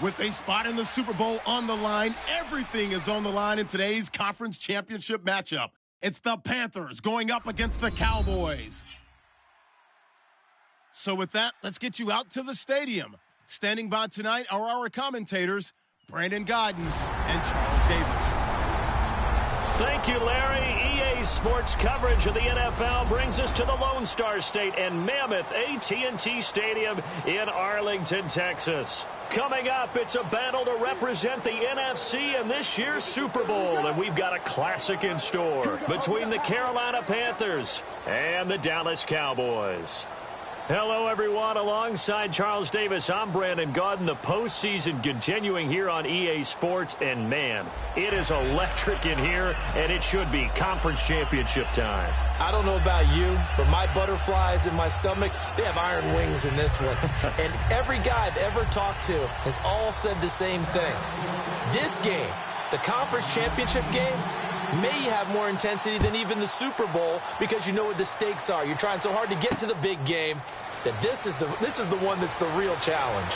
With a spot in the Super Bowl on the line, everything is on the line in today's conference championship matchup. It's the Panthers going up against the Cowboys. So with that, let's get you out to the stadium. Standing by tonight are our commentators, Brandon Godden and Charles Davis. Thank you, Larry. EA Sports coverage of the NFL brings us to the Lone Star State and Mammoth AT&T Stadium in Arlington, Texas. Coming up, it's a battle to represent the NFC in this year's Super Bowl, and we've got a classic in store between the Carolina Panthers and the Dallas Cowboys. Hello, everyone. Alongside Charles Davis, I'm Brandon Godden. The postseason continuing here on EA Sports, and man, it is electric in here, and it should be conference championship time. I don't know about you, but my butterflies in my stomach, they have iron wings in this one. And every guy I've ever talked to has all said the same thing. This game, the conference championship game, may have more intensity than even the Super Bowl because you know what the stakes are. You're trying so hard to get to the big game that this is the one that's the real challenge.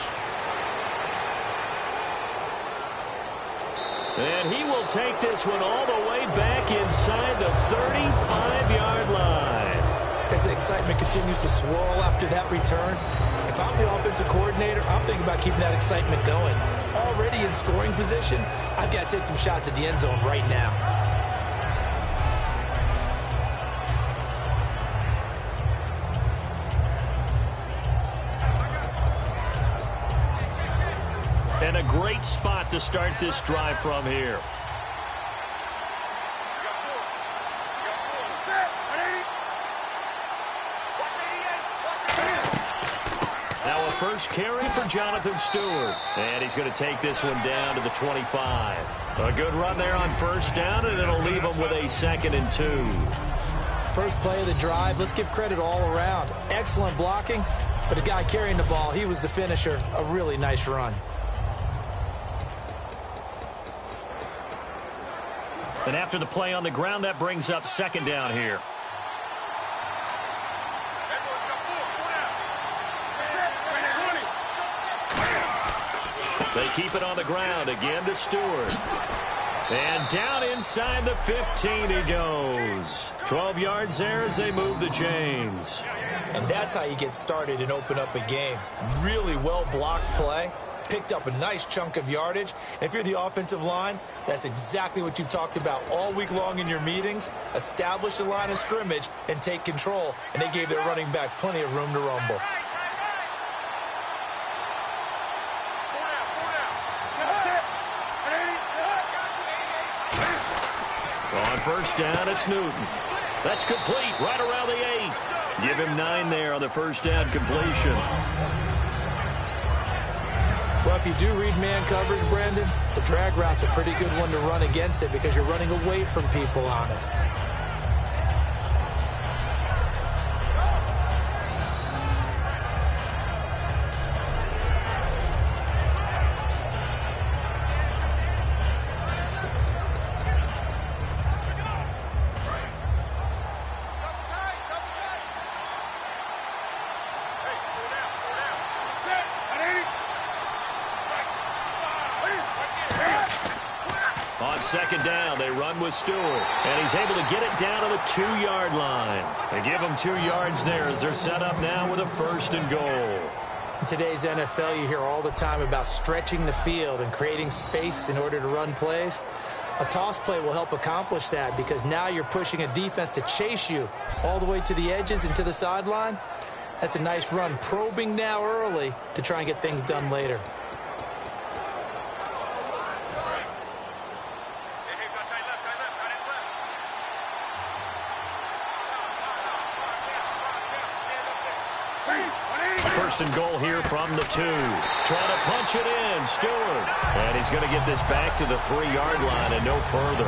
And he will take this one all the way back inside the 35-yard line. As the excitement continues to swirl after that return, if I'm the offensive coordinator, I'm thinking about keeping that excitement going. Already in scoring position, I've got to take some shots at the end zone right now. And a great spot to start this drive from here. Now a first carry for Jonathan Stewart. And he's going to take this one down to the 25. A good run there on first down, and it'll leave him with a 2nd and 2. First play of the drive, let's give credit all around. Excellent blocking, but the guy carrying the ball, he was the finisher. A really nice run. And after the play on the ground, that brings up 2nd down here. They keep it on the ground again to Stewart. And down inside the 15 he goes. 12 yards there as they move the chains. And that's how you get started and open up a game. Really well-blocked play. Picked up a nice chunk of yardage. And if you're the offensive line, that's exactly what you've talked about all week long in your meetings. Establish the line of scrimmage and take control. And they gave their running back plenty of room to rumble. On first down, it's Newton. That's complete right around the 8. Give him 9 there on the first down completion. Well, if you do read man coverage, Brandon, the drag route's a pretty good one to run against it because you're running away from people on it. On 2nd down, they run with Stewart, and he's able to get it down to the 2-yard line. They give him 2 yards there as they're set up now with a 1st and goal. In today's NFL, you hear all the time about stretching the field and creating space in order to run plays. A toss play will help accomplish that because now you're pushing a defense to chase you all the way to the edges and to the sideline. That's a nice run, probing now early to try and get things done later. First and goal here from the 2. Trying to punch it in, Stewart. And he's going to get this back to the 3-yard line and no further.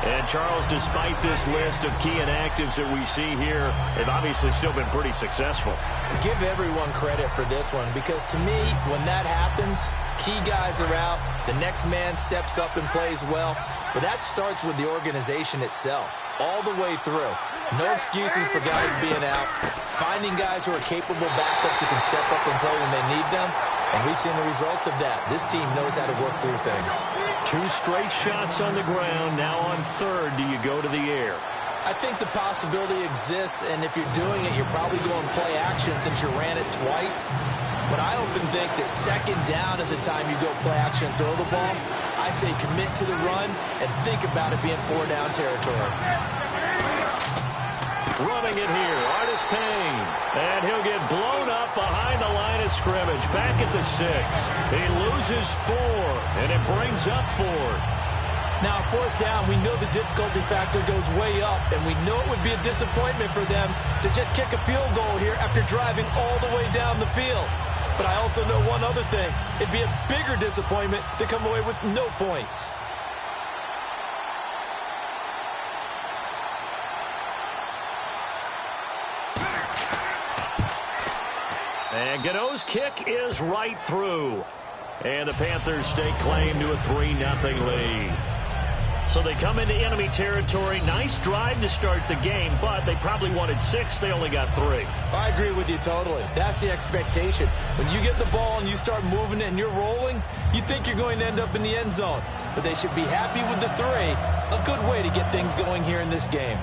And Charles, despite this list of key inactives that we see here, they've obviously still been pretty successful. Give everyone credit for this one because to me, when that happens, key guys are out, the next man steps up and plays well. But that starts with the organization itself, all the way through. No excuses for guys being out. Finding guys who are capable backups who can step up and play when they need them. And we've seen the results of that. This team knows how to work through things. 2 straight shots on the ground. Now on third, do you go to the air? I think the possibility exists, and if you're doing it, you're probably going play action since you ran it twice. But I often think that second down is the time you go play action and throw the ball. I say commit to the run and think about it being 4-down territory. Running it here, Artis Payne. And he'll get blown up behind the line of scrimmage. Back at the 6. He loses 4, and it brings up 4th. Now, 4th down, we know the difficulty factor goes way up, and we know it would be a disappointment for them to just kick a field goal here after driving all the way down the field. But I also know one other thing. It'd be a bigger disappointment to come away with no points. And Gano's kick is right through. And the Panthers stake claim to a 3-0 lead. So they come into enemy territory. Nice drive to start the game, but they probably wanted 6. They only got 3. I agree with you totally. That's the expectation. When you get the ball and you start moving it and you're rolling, you think you're going to end up in the end zone. But they should be happy with the 3. A good way to get things going here in this game.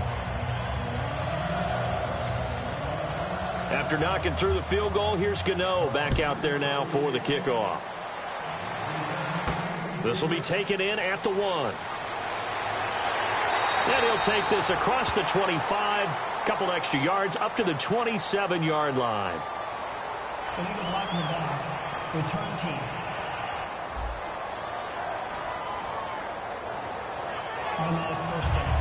After knocking through the field goal, here's Gano back out there now for the kickoff. This will be taken in at the 1. And he'll take this across the 25, couple extra yards up to the 27-yard line. Illegal block in the back. Return team. Automatic first down.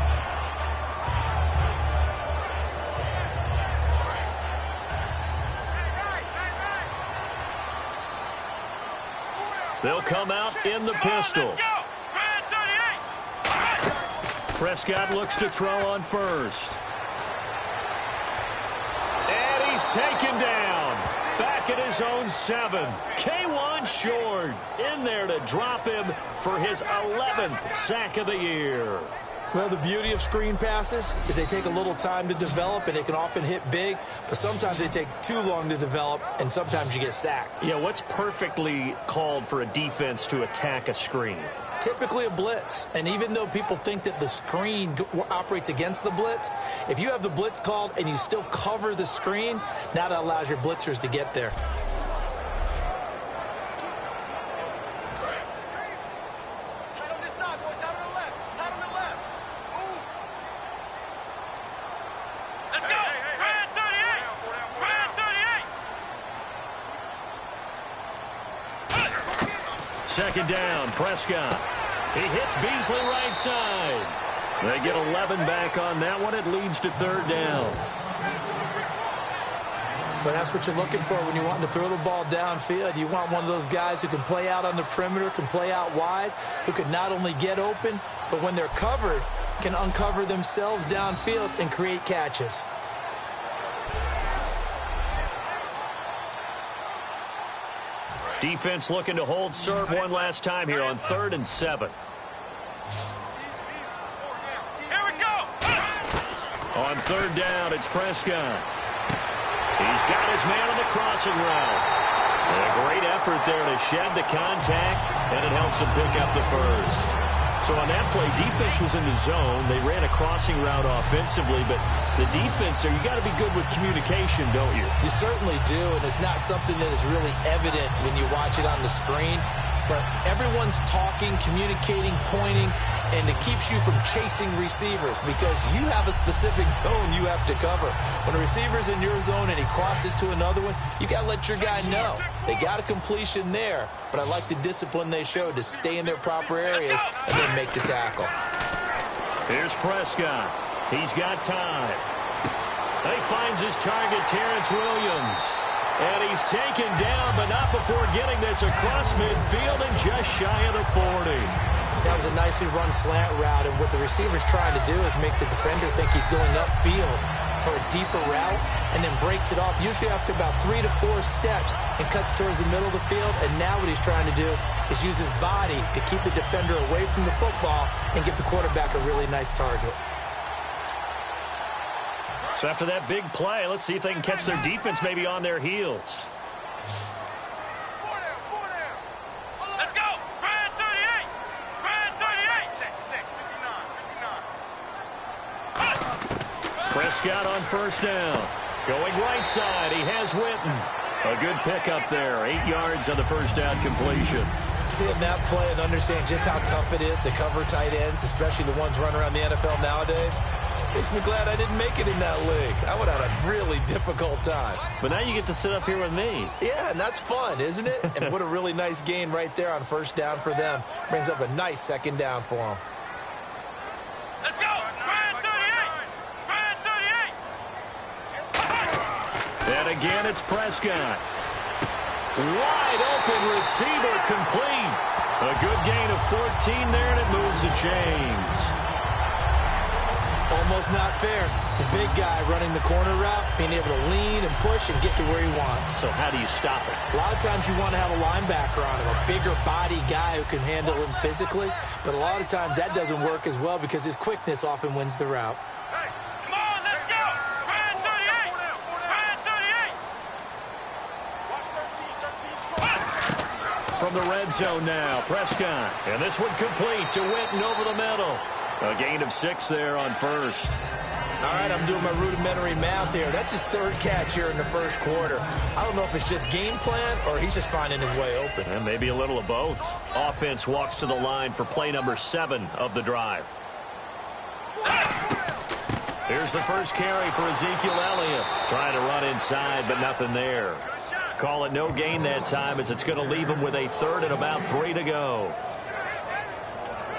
They'll come out in the pistol. Prescott looks to throw on first. And he's taken down. Back at his own 7. K1 short. In there to drop him for his 11th sack of the year. Well, the beauty of screen passes is they take a little time to develop, and they can often hit big, but sometimes they take too long to develop, and sometimes you get sacked. Yeah, what's perfectly called for a defense to attack a screen? Typically a blitz, and even though people think that the screen operates against the blitz, if you have the blitz called and you still cover the screen, now that allows your blitzers to get there. Second down, Prescott. He hits Beasley right side. They get 11 back on that one. It leads to 3rd down. But that's what you're looking for when you're wanting to throw the ball downfield. You want one of those guys who can play out on the perimeter, can play out wide, who can not only get open, but when they're covered, can uncover themselves downfield and create catches. Defense looking to hold serve one last time here on 3rd and 7. Here we go. On 3rd down, it's Prescott. He's got his man on the crossing route. And a great effort there to shed the contact, and it helps him pick up the first. So on that play, defense was in the zone. They ran a crossing route offensively, but the defense there, you got to be good with communication, don't you? You certainly do, and it's not something that is really evident when you watch it on the screen. But everyone's talking, communicating, pointing, and it keeps you from chasing receivers because you have a specific zone you have to cover. When a receiver's in your zone and he crosses to another one, you got to let your guy know. They got a completion there, but I like the discipline they showed to stay in their proper areas and then make the tackle. Here's Prescott. He's got time. He finds his target, Terrence Williams. And he's taken down, but not before getting this across midfield and just shy of the 40. That was a nicely run slant route, and what the receiver's trying to do is make the defender think he's going upfield for a deeper route and then breaks it off, usually after about 3 to 4 steps, and cuts towards the middle of the field. And now what he's trying to do is use his body to keep the defender away from the football and give the quarterback a really nice target. So after that big play, let's see if they can catch their defense maybe on their heels. Prescott on first down. Going right side, he has Witten. A good pickup there. 8 yards on the first down completion. Seeing that play and understand just how tough it is to cover tight ends, especially the ones running around the NFL nowadays, makes me glad I didn't make it in that league. I would have had a really difficult time. But now you get to sit up here with me. Yeah, and that's fun, isn't it? And what a really nice gain right there on first down for them. Brings up a nice second down for them. Let's go! Try it 38! Try it 38! And again, it's Prescott. Wide open receiver complete. A good gain of 14 there, and it moves the chains. Almost not fair. The big guy running the corner route, being able to lean and push and get to where he wants. So how do you stop it? A lot of times you want to have a linebacker on him, a bigger body guy who can handle him physically. But a lot of times that doesn't work as well because his quickness often wins the route. Hey, come on, let's go! Try it 38! Try it 38! From the red zone now, Prescott. And this one complete to Witten over the middle. A gain of 6 there on first. All right, I'm doing my rudimentary math here. That's his third catch here in the first quarter. I don't know if it's just game plan or he's just finding his way open. And maybe a little of both. Offense walks to the line for play number 7 of the drive. Here's the first carry for Ezekiel Elliott. Trying to run inside, but nothing there. Call it no gain that time as it's going to leave him with a third and about 3 to go.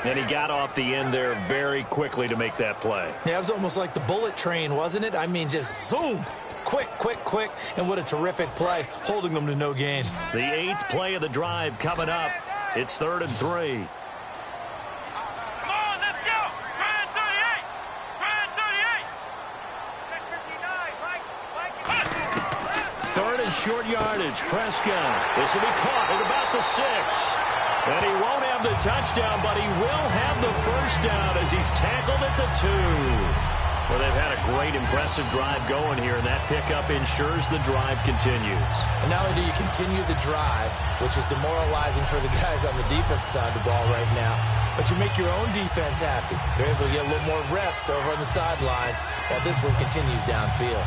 And he got off the end there very quickly to make that play. Yeah, it was almost like the bullet train, wasn't it? I mean, just zoom. Quick, quick, quick. And what a terrific play, holding them to no gain. The 8th play of the drive coming up. It's 3rd and 3. Come on, let's go! Try it 38! Try it 38! Check 59, right? 3rd and short yardage. Prescott. This will be caught at about the 6. And he won't have the touchdown, but he will have the first down as he's tackled at the 2. Well, they've had a great, impressive drive going here, and that pickup ensures the drive continues. And not only do you continue the drive, which is demoralizing for the guys on the defense side of the ball right now, but you make your own defense happy. They're able to get a little more rest over on the sidelines while this one continues downfield.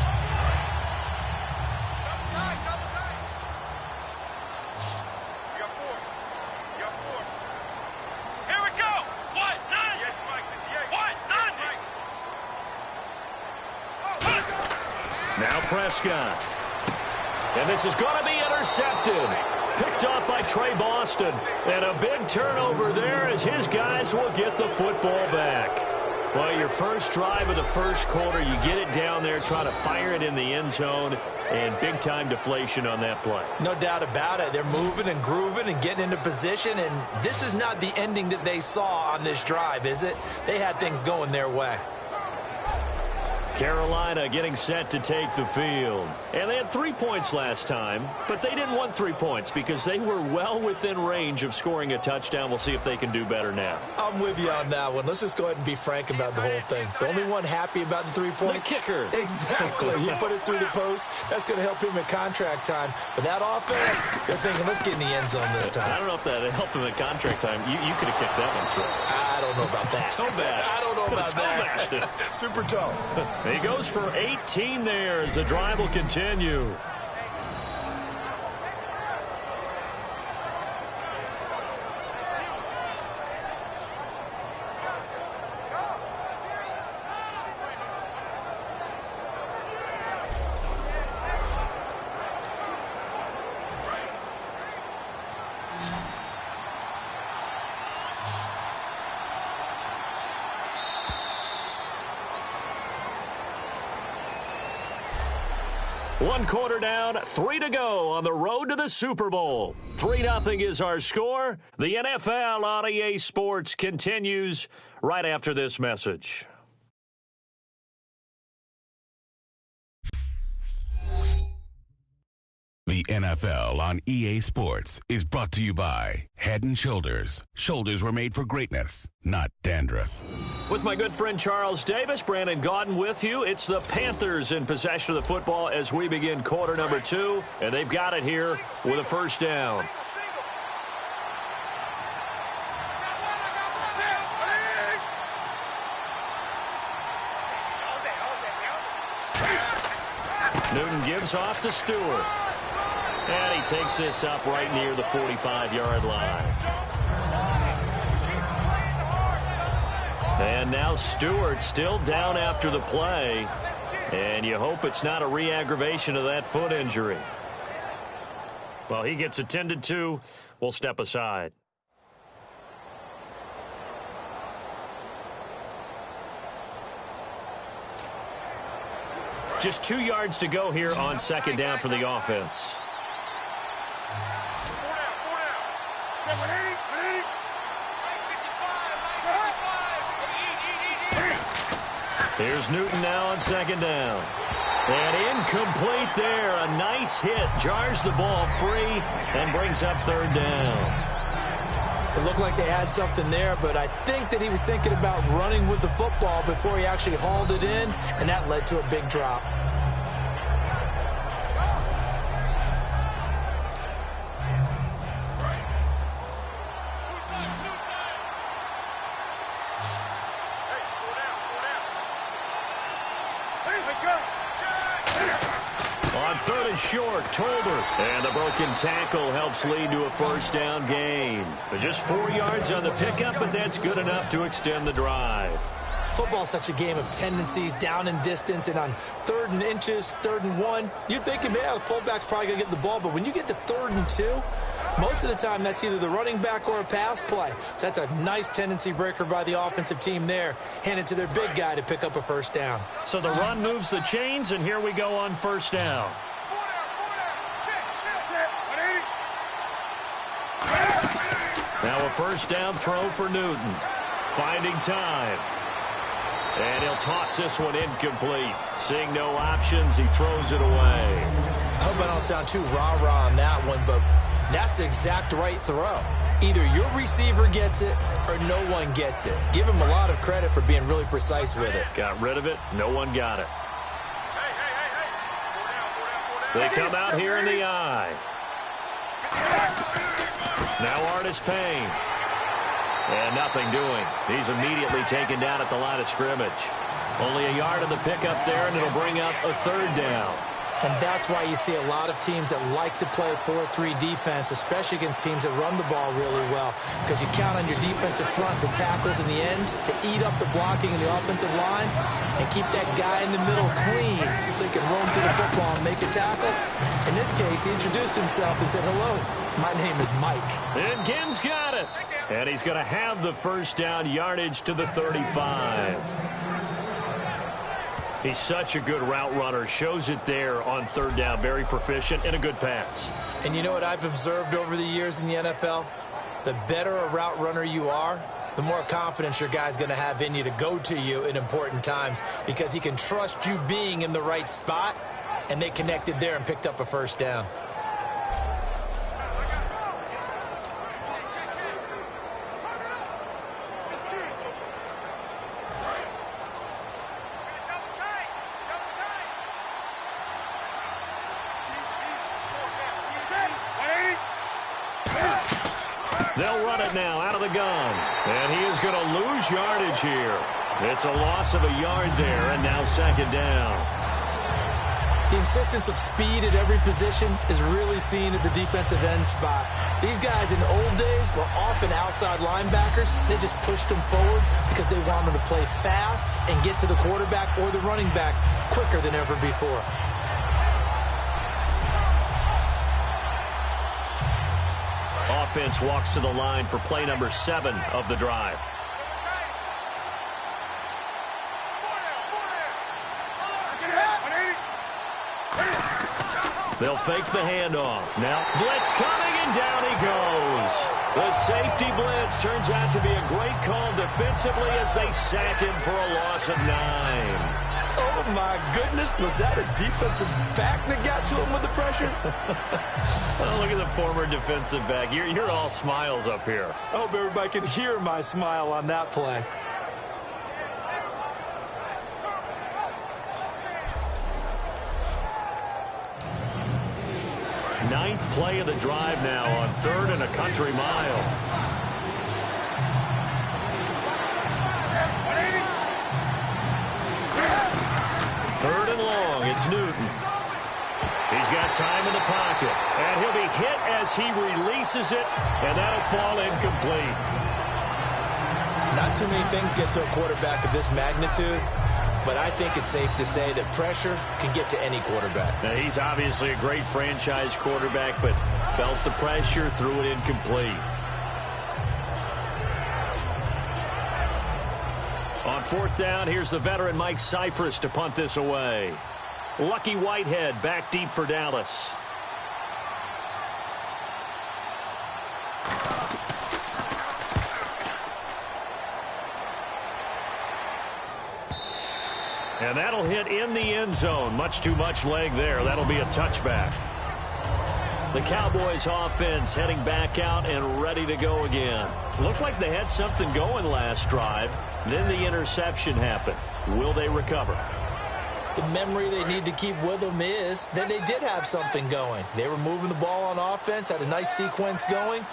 Prescott. And this is going to be intercepted. Picked off by Trey Boston. And a big turnover there as his guys will get the football back. Well, your first drive of the first quarter, you get it down there, try to fire it in the end zone, and big-time deflation on that play. No doubt about it. They're moving and grooving and getting into position, and this is not the ending that they saw on this drive, is it? They had things going their way. Carolina getting set to take the field. And they had 3 points last time, but they didn't want 3 points because they were well within range of scoring a touchdown. We'll see if they can do better now. I'm with you on that one. Let's just go ahead and be frank about the whole thing. The only one happy about the 3-point? The kicker. Exactly. You put it through the post. That's going to help him at contract time. But that offense, they're thinking, let's get in the end zone this time. I don't know if that helped him at contract time. You could have kicked that one through. I don't know about that. Toe bash. I don't know about that. Toe Super toe. He goes for 18 there as the drive will continue. One quarter down, 3 to go on the road to the Super Bowl. 3-0 is our score. The NFL on EA Sports continues right after this message. The NFL on EA Sports is brought to you by Head & Shoulders. Shoulders were made for greatness, not dandruff. With my good friend Charles Davis, Brandon Gaudin with you. It's the Panthers in possession of the football as we begin quarter number 2, and they've got it here with a first down. Newton gives off to Stewart. And he takes this up right near the 45-yard line. And now Stewart still down after the play. And you hope it's not a re-aggravation of that foot injury. Well, he gets attended to. We'll step aside. Just 2 yards to go here on second down for the offense. Here's Newton now on second down. And incomplete there. A nice hit. Jars the ball free and brings up third down. It looked like they had something there, but I think that he was thinking about running with the football before he actually hauled it in, and that led to a big drop. Third and short, Tolbert. And the broken tackle helps lead to a first down gain. But just 4 yards on the pickup, but that's good enough to extend the drive. Football's such a game of tendencies, down and distance, and on 3rd and inches, 3rd and 1, you're thinking, man, the fullback's probably going to get the ball. But when you get to 3rd and 2, most of the time that's either the running back or a pass play. So that's a nice tendency breaker by the offensive team there. Hand it to their big guy to pick up a first down. So the run moves the chains, and here we go on first down. Now a first down throw for Newton. Finding time. And he'll toss this one incomplete. Seeing no options, he throws it away. I hope I don't sound too rah-rah on that one, but that's the exact right throw. Either your receiver gets it or no one gets it. Give him a lot of credit for being really precise with it. Got rid of it. No one got it. They come out here in the eye. Now Artis Payne. And nothing doing. He's immediately taken down at the line of scrimmage. Only a yard of the pickup there, and it'll bring up a third down. And that's why you see a lot of teams that like to play 4-3 defense, especially against teams that run the ball really well, because you count on your defensive front, the tackles and the ends, to eat up the blocking in the offensive line and keep that guy in the middle clean so he can roam through the football and make a tackle. In this case, he introduced himself and said, "Hello, my name is Mike." And Gibbs got it. And he's going to have the first down, yardage to the 35. He's such a good route runner. Shows it there on third down. Very proficient and a good pass. And you know what I've observed over the years in the NFL? The better a route runner you are, the more confidence your guy's going to have in you to go to you in important times, because he can trust you being in the right spot, and they connected there and picked up a first down. They'll run it now out of the gun. And he is going to lose yardage here. It's a loss of a yard there, and now second down. The insistence of speed at every position is really seen at the defensive end spot. These guys in the old days were often outside linebackers. They just pushed them forward because they wanted to play fast and get to the quarterback or the running backs quicker than ever before. Offense walks to the line for play number 7 of the drive. They'll fake the handoff. Now blitz coming, and down he goes. The safety blitz turns out to be a great call defensively as they sack him for a loss of 9. Oh, my goodness. Was that a defensive back that got to him with the pressure? Oh, look at the former defensive back. You're all smiles up here. I hope everybody can hear my smile on that play. Ninth play of the drive now on 3rd and a country mile. Third and long, it's Newton. He's got time in the pocket. And he'll be hit as he releases it, and that'll fall incomplete. Not too many things get to a quarterback of this magnitude, but I think it's safe to say that pressure can get to any quarterback. Now, he's obviously a great franchise quarterback, but felt the pressure, threw it incomplete. On fourth down, here's the veteran Mike Cyphers to punt this away. Lucky Whitehead back deep for Dallas. And that'll hit in the end zone. Much too much leg there. That'll be a touchback. The Cowboys offense heading back out and ready to go again. Looked like they had something going last drive. Then the interception happened. Will they recover? The memory they need to keep with them is that they did have something going. They were moving the ball on offense, had a nice sequence going.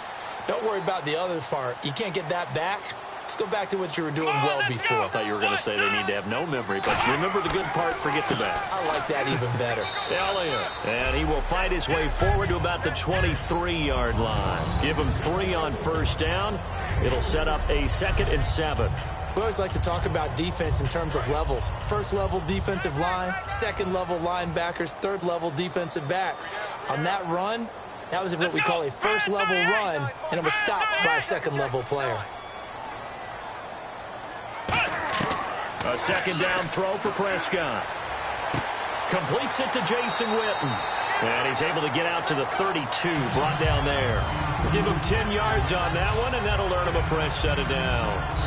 Don't worry about the other part. You can't get that back. Let's go back to what you were doing well before. I thought you were going to say they need to have no memory, but remember the good part, forget the bad. I like that even better. Elliott, and he will fight his way forward to about the 23-yard line. Give him 3 on first down. It'll set up a 2nd and 7. We always like to talk about defense in terms of levels. First level defensive line, second level linebackers, third level defensive backs. On that run, that was what we call a first level run, and it was stopped by a second level player. A 2nd down throw for Prescott. Completes it to Jason Witten. And he's able to get out to the 32, brought down there. We'll give him 10 yards on that one, and that'll earn him a fresh set of downs.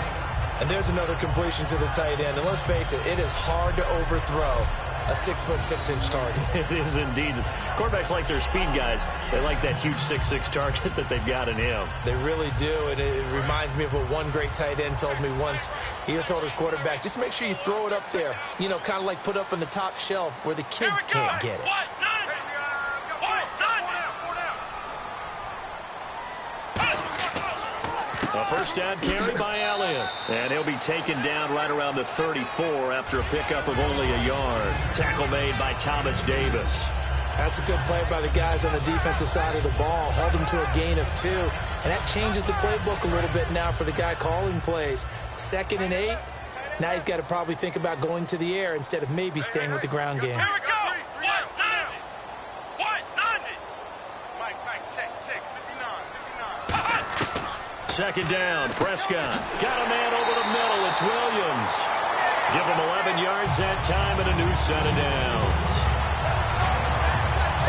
And there's another completion to the tight end. And let's face it, it is hard to overthrow a 6'6" target. It is indeed. Quarterbacks like their speed guys. They like that huge 6'6" target that they've got in him. They really do, and it reminds me of what one great tight end told me once. He told his quarterback, just make sure you throw it up there, you know, kind of like put up on the top shelf where the kids can't get it. A first down carry by Elliott. And he'll be taken down right around the 34 after a pickup of only a yard. Tackle made by Thomas Davis. That's a good play by the guys on the defensive side of the ball. Held him to a gain of 2. And that changes the playbook a little bit now for the guy calling plays. 2nd and 8. Now he's got to probably think about going to the air instead of maybe staying with the ground game. Here we go. 190. Mike, check. 59. 2nd down, Prescott. Got a man over the middle. It's Williams. Give him 11 yards that time and a new set of downs.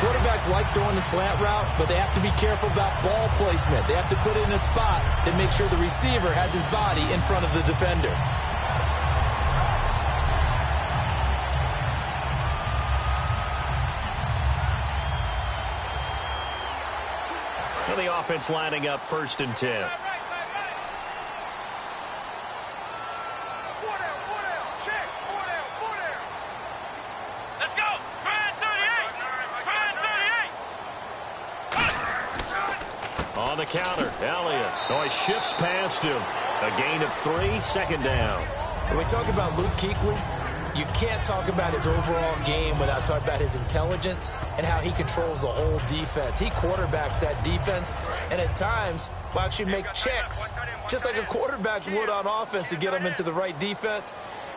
Quarterbacks like throwing the slant route, but they have to be careful about ball placement. They have to put it in a spot that makes sure the receiver has his body in front of the defender. And the offense lining up 1st and 10. On the counter, Elliott. Oh, he shifts past him. A gain of 3, 2nd down. When we talk about Luke Kuechly, you can't talk about his overall game without talking about his intelligence and how he controls the whole defense. He quarterbacks that defense, and at times will actually make checks, just like a quarterback would on offense to get them into the right defense.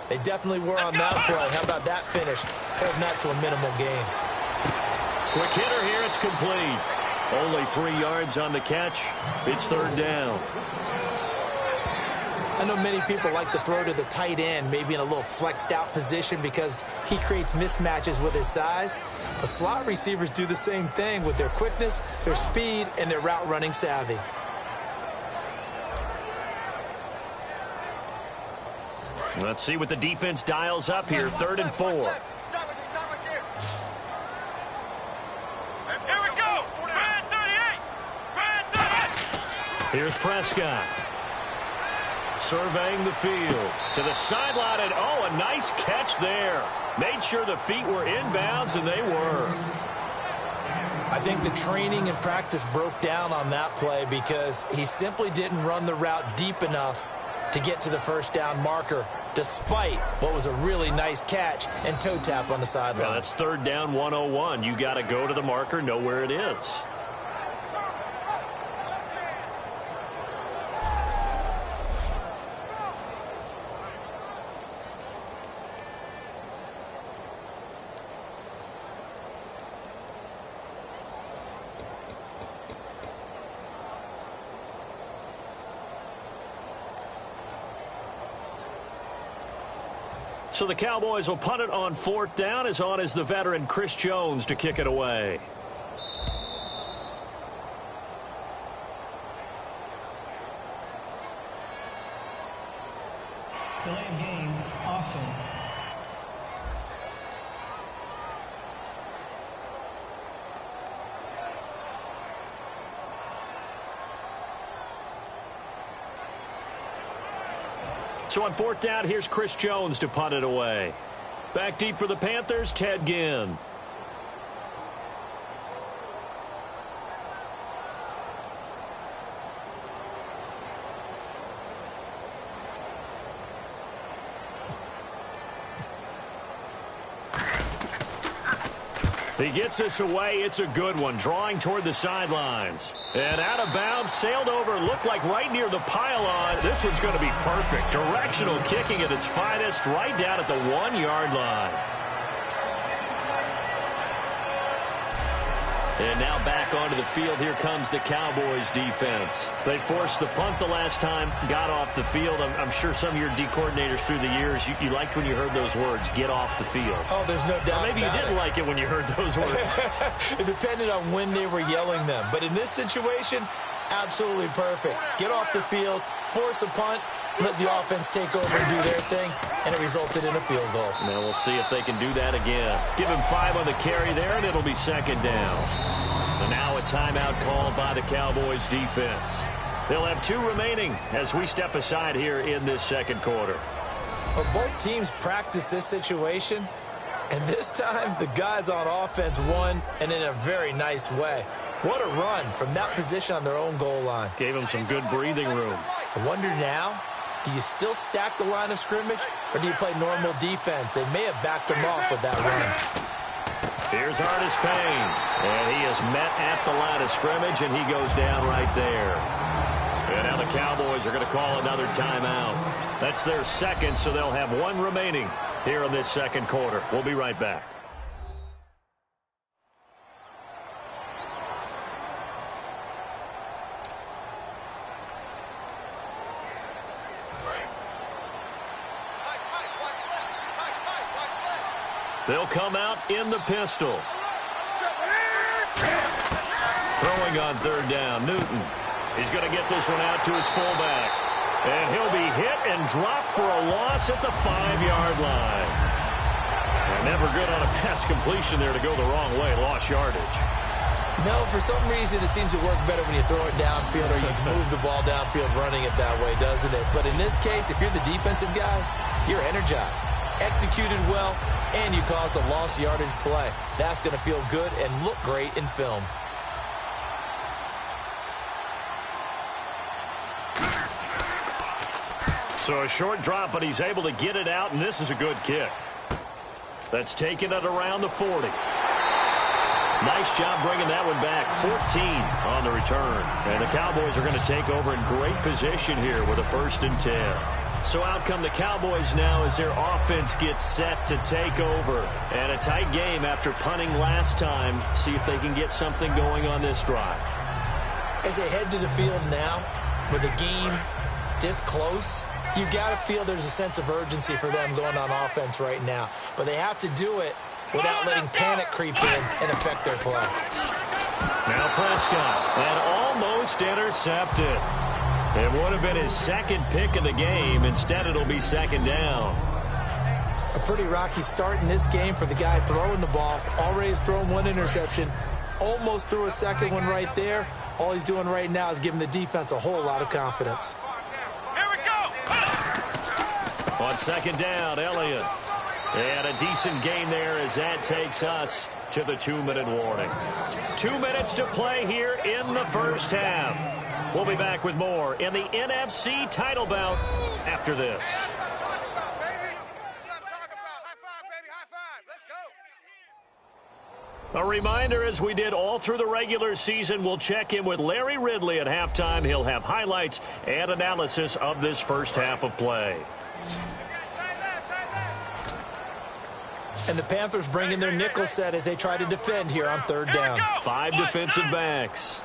They definitely were on that play. How about that finish? Holding that to a minimal gain. Quick hitter here. It's complete. Only 3 yards on the catch. It's 3rd down. I know many people like to throw to the tight end, maybe in a little flexed out position because he creates mismatches with his size. The slot receivers do the same thing with their quickness, their speed, and their route running savvy. Let's see what the defense dials up here. 3rd and 4. Here's Prescott. Surveying the field. To the sideline, and oh, a nice catch there. Made sure the feet were inbounds, and they were. I think the training and practice broke down on that play because he simply didn't run the route deep enough to get to the 1st down marker. despite what was a really nice catch and toe tap on the sideline. Yeah, that's 3rd down 101. You got to go to the marker, know where it is. So the Cowboys will punt it on 4th down. As on is the veteran Chris Jones to kick it away. Delay of game, offense. So on 4th down, here's Chris Jones to punt it away. Back deep for the Panthers, Ted Ginn. He gets this away. It's a good one. Drawing toward the sidelines. And out of bounds, sailed over, looked like right near the pylon. This one's going to be perfect. Directional kicking at its finest, right down at the 1-yard line. And now back onto the field. Here comes the Cowboys defense. They forced the punt the last time, got off the field. I'm sure some of your D coordinators through the years, you liked when you heard those words, get off the field. Oh, there's no doubt. Or maybe you didn't like it when you heard those words. It depended on when they were yelling them. But in this situation, absolutely perfect. Get off the field, force a punt, let the offense take over and do their thing, and it resulted in a field goal. Now we'll see if they can do that again. Give him 5 on the carry there, and it'll be 2nd down. And now a timeout called by the Cowboys defense. They'll have 2 remaining as we step aside here in this 2nd quarter. But both teams practice this situation, and this time the guys on offense won, and in a very nice way. What a run from that position on their own goal line. Gave them some good breathing room. I wonder now, do you still stack the line of scrimmage, or do you play normal defense? They may have backed them off with that run. Here's Hardest Payne, and he is met at the line of scrimmage, and he goes down right there. And now the Cowboys are going to call another timeout. That's their 2nd, so they'll have 1 remaining here in this 2nd quarter. We'll be right back. They'll come out in the pistol. Throwing on 3rd down, Newton. He's going to get this one out to his fullback. And he'll be hit and dropped for a loss at the 5-yard line. And never good on a pass completion there to go the wrong way. Lost yardage. No, for some reason it seems to work better when you throw it downfield or you move the ball downfield running it that way, doesn't it? But in this case, if you're the defensive guys, you're energized. Executed well, and you caused a lost yardage play. That's going to feel good and look great in film. So a short drop, but he's able to get it out, and this is a good kick. That's taken it around the 40. Nice job bringing that one back. 14 on the return. And the Cowboys are going to take over in great position here with a 1st and 10. So out come the Cowboys now as their offense gets set to take over. And a tight game after punting last time. See if they can get something going on this drive. As they head to the field now, with the game this close, you've got to feel there's a sense of urgency for them going on offense right now. But they have to do it without letting panic creep in and affect their play. Now Prescott, and almost intercepted. It would have been his 2nd pick of the game. Instead, it'll be 2nd down. A pretty rocky start in this game for the guy throwing the ball. Already has thrown 1 interception. Almost threw a 2nd one right there. All he's doing right now is giving the defense a whole lot of confidence. Here we go. On 2nd down, Elliott. And a decent gain there as that takes us to the 2-minute warning. 2 minutes to play here in the 1st half. We'll be back with more in the NFC title bout after this. A reminder, as we did all through the regular season, we'll check in with Larry Ridley at halftime. He'll have highlights and analysis of this first half of play. And the Panthers bring in their nickel set as they try to defend here on third down. 5 defensive backs.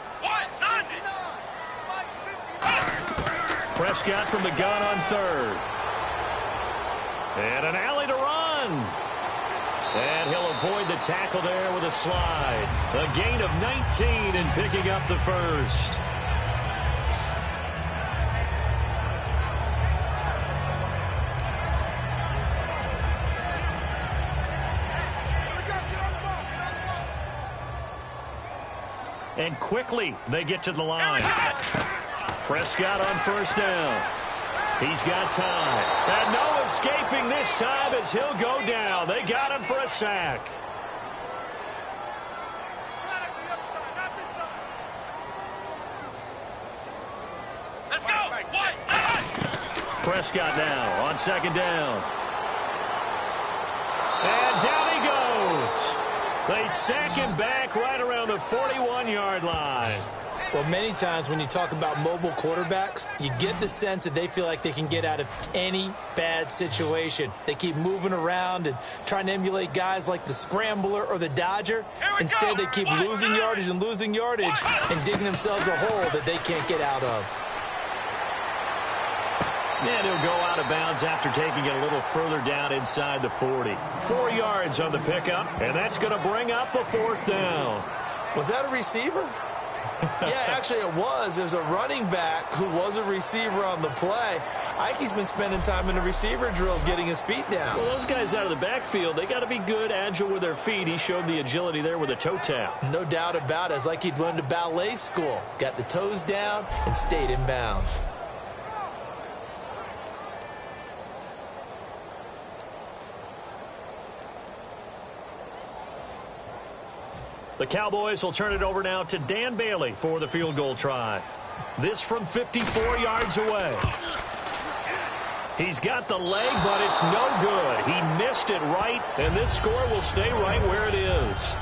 Prescott from the gun on third. And an alley to run. And he'll avoid the tackle there with a slide. A gain of 19 and picking up the first. And quickly they get to the line. Prescott on first down. He's got time. And no escaping this time as he'll go down. They got him for a sack. Let's go. Prescott now on second down. And down he goes. They sack him back right around the 41-yard line. Well, many times when you talk about mobile quarterbacks, you get the sense that they feel like they can get out of any bad situation. They keep moving around and trying to emulate guys like the Scrambler or the Dodger. Instead, they keep losing yardage and digging themselves a hole that they can't get out of. And he'll go out of bounds after taking it a little further down inside the 40. 4 yards on the pickup, and that's going to bring up a fourth down. Was that a receiver? Yeah, actually it was. There's a running back who was a receiver on the play. Ike's been spending time in the receiver drills getting his feet down. Well, those guys out of the backfield, they got to be good, agile with their feet. He showed the agility there with a toe tap. No doubt about it. It's like he'd run to ballet school. Got the toes down and stayed in bounds. The Cowboys will turn it over now to Dan Bailey for the field goal try. This from 54 yards away. He's got the leg, but it's no good. He missed it right, and this score will stay right where it is.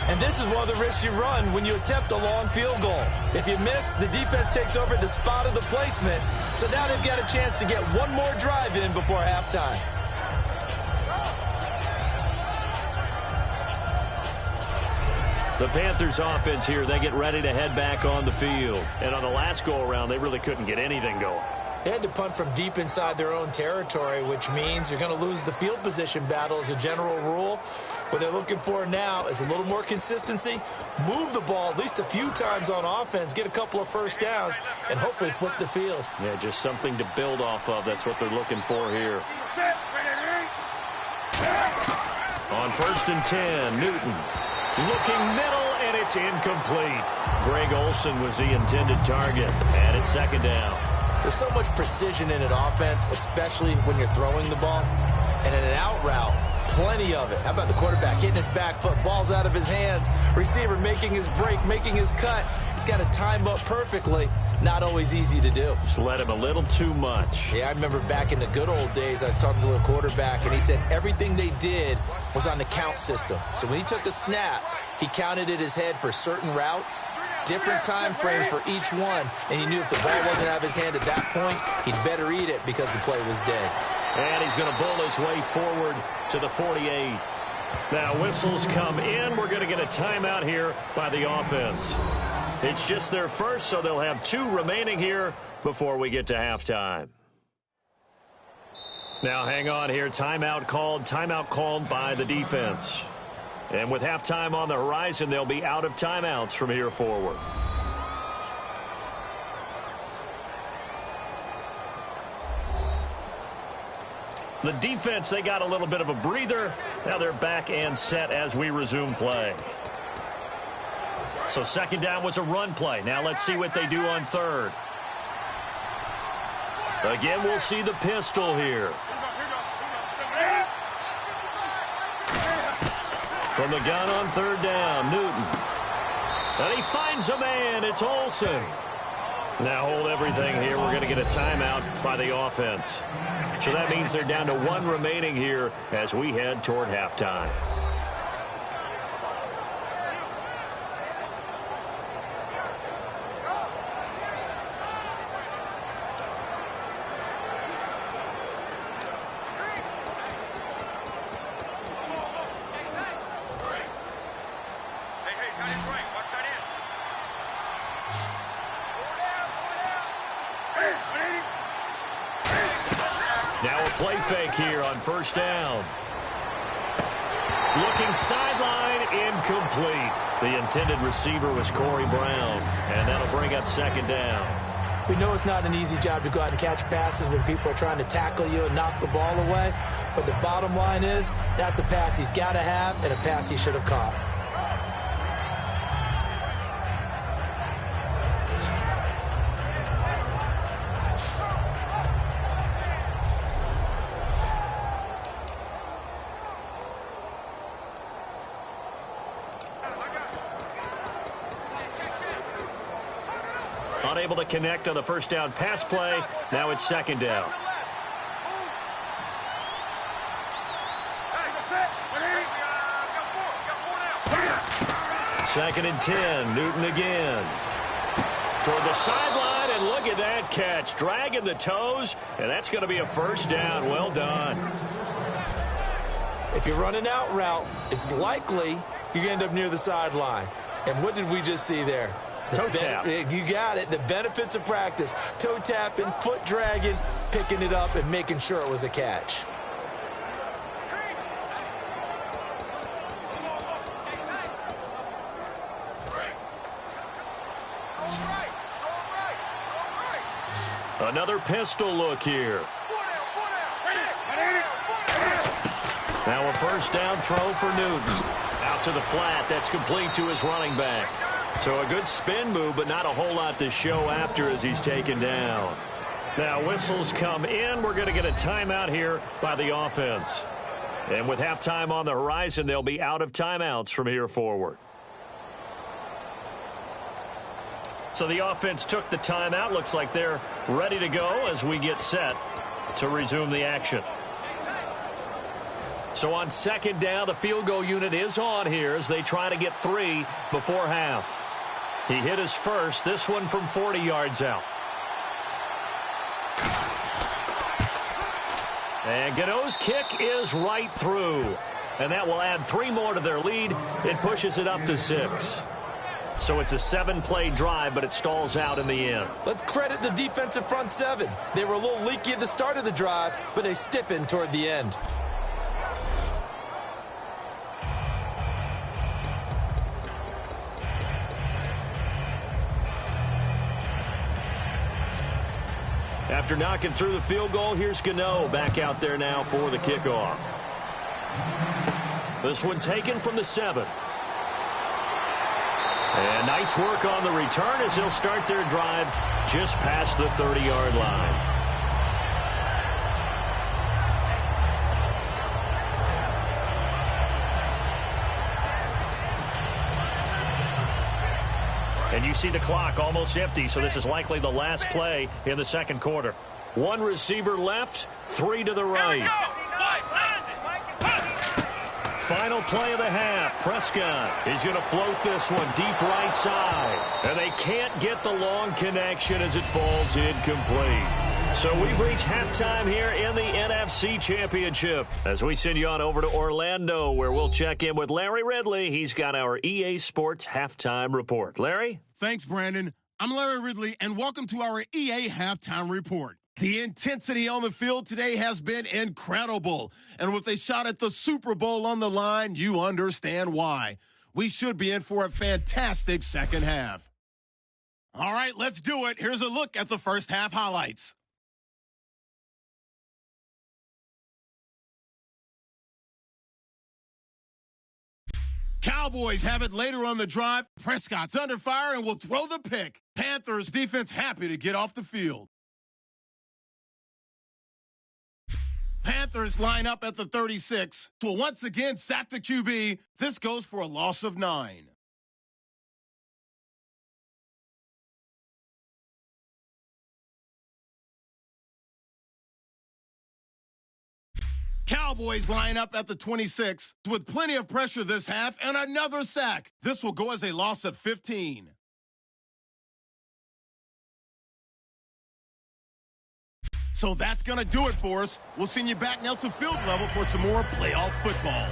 And this is one of the risks you run when you attempt a long field goal. If you miss, the defense takes over at the spot of the placement. So now they've got a chance to get one more drive in before halftime. The Panthers offense here, they get ready to head back on the field. And on the last go-around, they really couldn't get anything going. They had to punt from deep inside their own territory, which means you're going to lose the field position battle as a general rule. What they're looking for now is a little more consistency, move the ball at least a few times on offense, get a couple of first downs, and hopefully flip the field. Yeah, just something to build off of. That's what they're looking for here. On 1st and 10, Newton. Looking middle, and it's incomplete. Greg Olsen was the intended target, and it's second down. There's so much precision in an offense, especially when you're throwing the ball. And in an out route, plenty of it. How about the quarterback hitting his back foot, ball's out of his hands, receiver making his break, making his cut. He's got to time up perfectly. Not always easy to do. Just let him a little too much. Yeah, I remember back in the good old days, I was talking to a quarterback, and he said everything they did was on the count system. So when he took a snap, he counted in his head for certain routes, different time frames for each one, and he knew if the ball wasn't out of his hand at that point, he'd better eat it because the play was dead. And he's going to bull his way forward to the 48. Now whistles come in. We're going to get a timeout here by the offense. It's just their first, so they'll have 2 remaining here before we get to halftime. Now hang on here. Timeout called by the defense. And with halftime on the horizon, they'll be out of timeouts from here forward. The defense, they got a little bit of a breather. Now they're back and set as we resume play. So second down was a run play. Now let's see what they do on third. Again, we'll see the pistol here. From the gun on third down, Newton. And he finds a man. It's Olsen. Now hold everything here. We're going to get a timeout by the offense. So that means they're down to 1 remaining here as we head toward halftime. Now a play fake here on first down. Looking sideline, incomplete. The intended receiver was Corey Brown, and that'll bring up second down. We know it's not an easy job to go out and catch passes when people are trying to tackle you and knock the ball away, but the bottom line is that's a pass he's got to have and a pass he should have caught. Unable to connect on the first down pass play. Now it's second down. Second and 10. Newton again. Toward the sideline, and look at that catch. Dragging the toes, and that's going to be a first down. Well done. If you're running out route, it's likely you're going to end up near the sideline. And what did we just see there? Toe tap. You got it. The benefits of practice. Toe tapping, foot dragging, picking it up, and making sure it was a catch. Another pistol look here. Now a first down throw for Newton. Out to the flat. That's complete to his running back. So a good spin move, but not a whole lot to show after as he's taken down. Now whistles come in. We're going to get a timeout here by the offense. And with halftime on the horizon, they'll be out of timeouts from here forward. So the offense took the timeout. Looks like they're ready to go as we get set to resume the action. So on second down, the field goal unit is on here as they try to get 3 before half. He hit his first, this one from 40 yards out. And Gano's kick is right through. And that will add 3 more to their lead. It pushes it up to 6. So it's a 7-play drive, but it stalls out in the end. Let's credit the defensive front 7. They were a little leaky at the start of the drive, but they stiffened toward the end. After knocking through the field goal, here's Gano back out there now for the kickoff. This one taken from the 7. And nice work on the return as they'll start their drive just past the 30-yard line. And you see the clock almost empty, so this is likely the last play in the second quarter. 1 receiver left, 3 to the right. Final play of the half. Prescott is going to float this one deep right side. And they can't get the long connection as it falls incomplete. So we've reached halftime here in the NFC Championship as we send you on over to Orlando, where we'll check in with Larry Ridley. He's got our EA Sports Halftime Report. Larry? Thanks, Brandon. I'm Larry Ridley, and welcome to our EA Halftime Report. The intensity on the field today has been incredible. And with a shot at the Super Bowl on the line, you understand why. We should be in for a fantastic second half. All right, let's do it. Here's a look at the first half highlights. Cowboys have it later on the drive. Prescott's under fire and will throw the pick. Panthers defense happy to get off the field. Panthers line up at the 36. Will once again sack the QB. This goes for a loss of 9. Cowboys line up at the 26 with plenty of pressure this half and another sack. This will go as a loss of 15. So that's going to do it for us. We'll send you back now to field level for some more playoff football.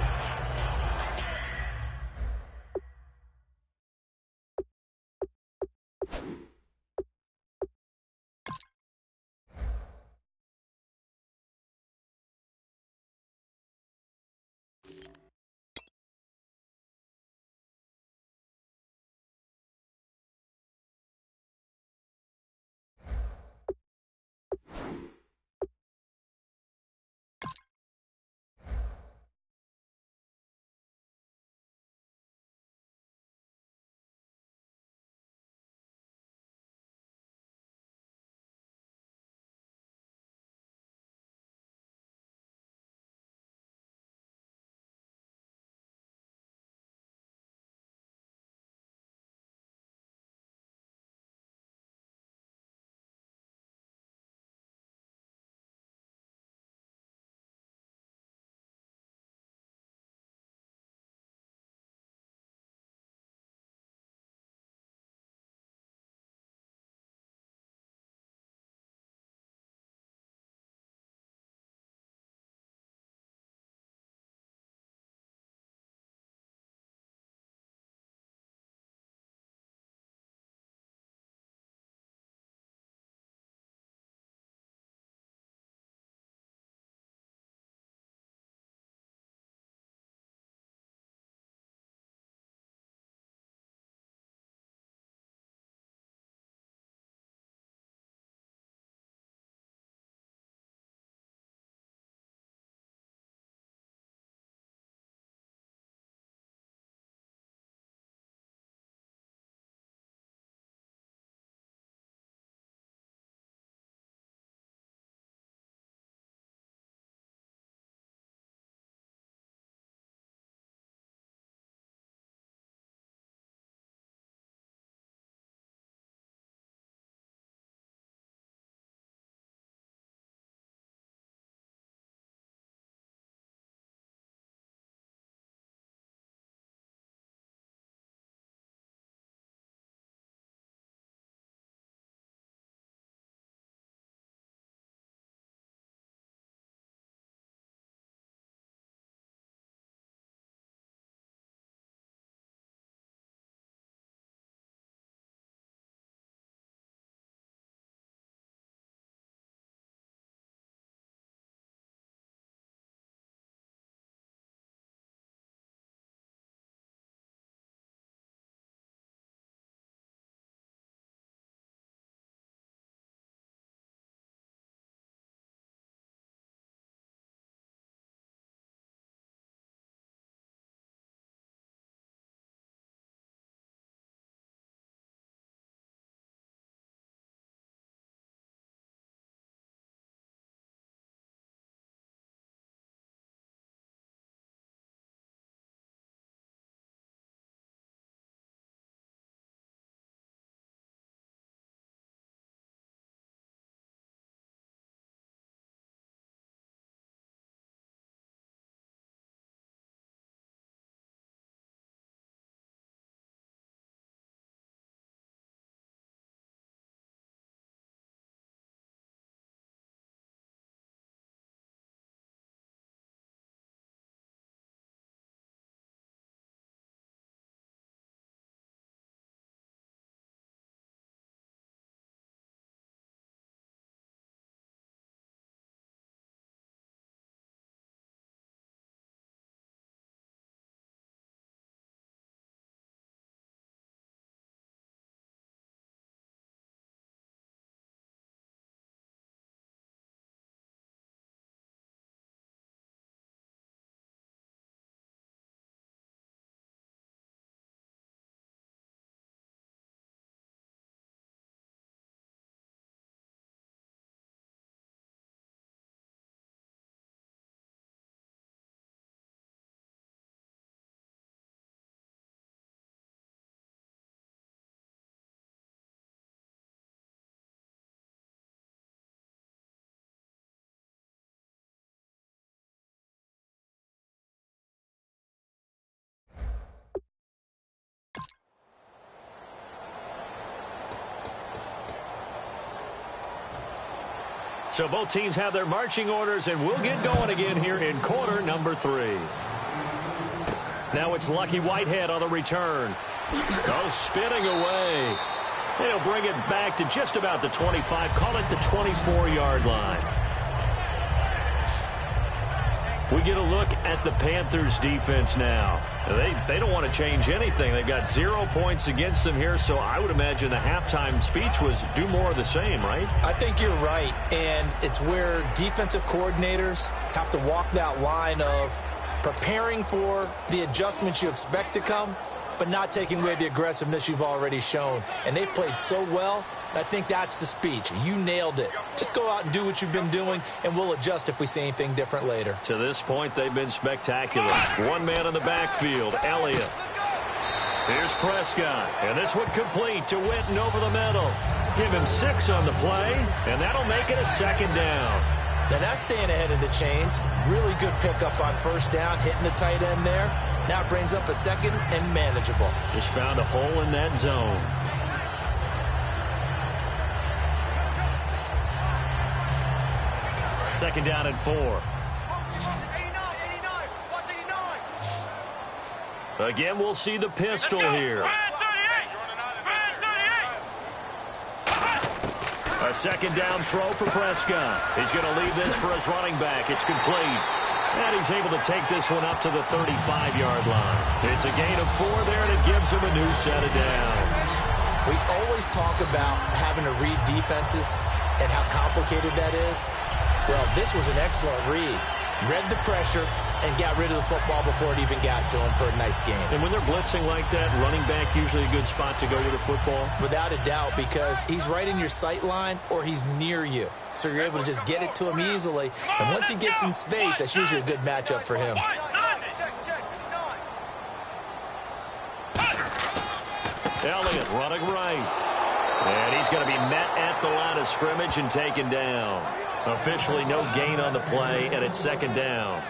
So both teams have their marching orders, and we'll get going again here in quarter number 3. Now it's Lucky Whitehead on the return. Oh, spinning away. And he'll bring it back to just about the 25. Call it the 24-yard line. We get a look at the Panthers defense now. They don't want to change anything. They've got 0 points against them here, so I would imagine the halftime speech was do more of the same, right? I think you're right, and it's where defensive coordinators have to walk that line of preparing for the adjustments you expect to come, but not taking away the aggressiveness you've already shown. And they've played so well, I think that's the speech. You nailed it. Just go out and do what you've been doing, and we'll adjust if we see anything different later. To this point, they've been spectacular. One man in the backfield, Elliott. Here's Prescott, and this one complete to Witten over the middle. Give him 6 on the play, and that'll make it a 2nd down. Now that's staying ahead of the chains. Really good pickup on 1st down, hitting the tight end there. Now it brings up a 2nd and manageable. Just found a hole in that zone. Second down and 4. Again, we'll see the pistol here. A 2nd down throw for Prescott. He's going to leave this for his running back. It's complete. And he's able to take this one up to the 35-yard line. It's a gain of 4 there, and it gives him a new set of downs. We always talk about having to read defenses and how complicated that is. Well, this was an excellent read. Read the pressure and got rid of the football before it even got to him for a nice game. And when they're blitzing like that, running back usually a good spot to go with the football? Without a doubt, because he's right in your sight line or he's near you. So you're able to just get it to him easily. And once he gets in space, that's usually a good matchup for him. Elliott running right. And he's going to be met at the line of scrimmage and taken down. Officially no gain on the play, and it's 2nd down.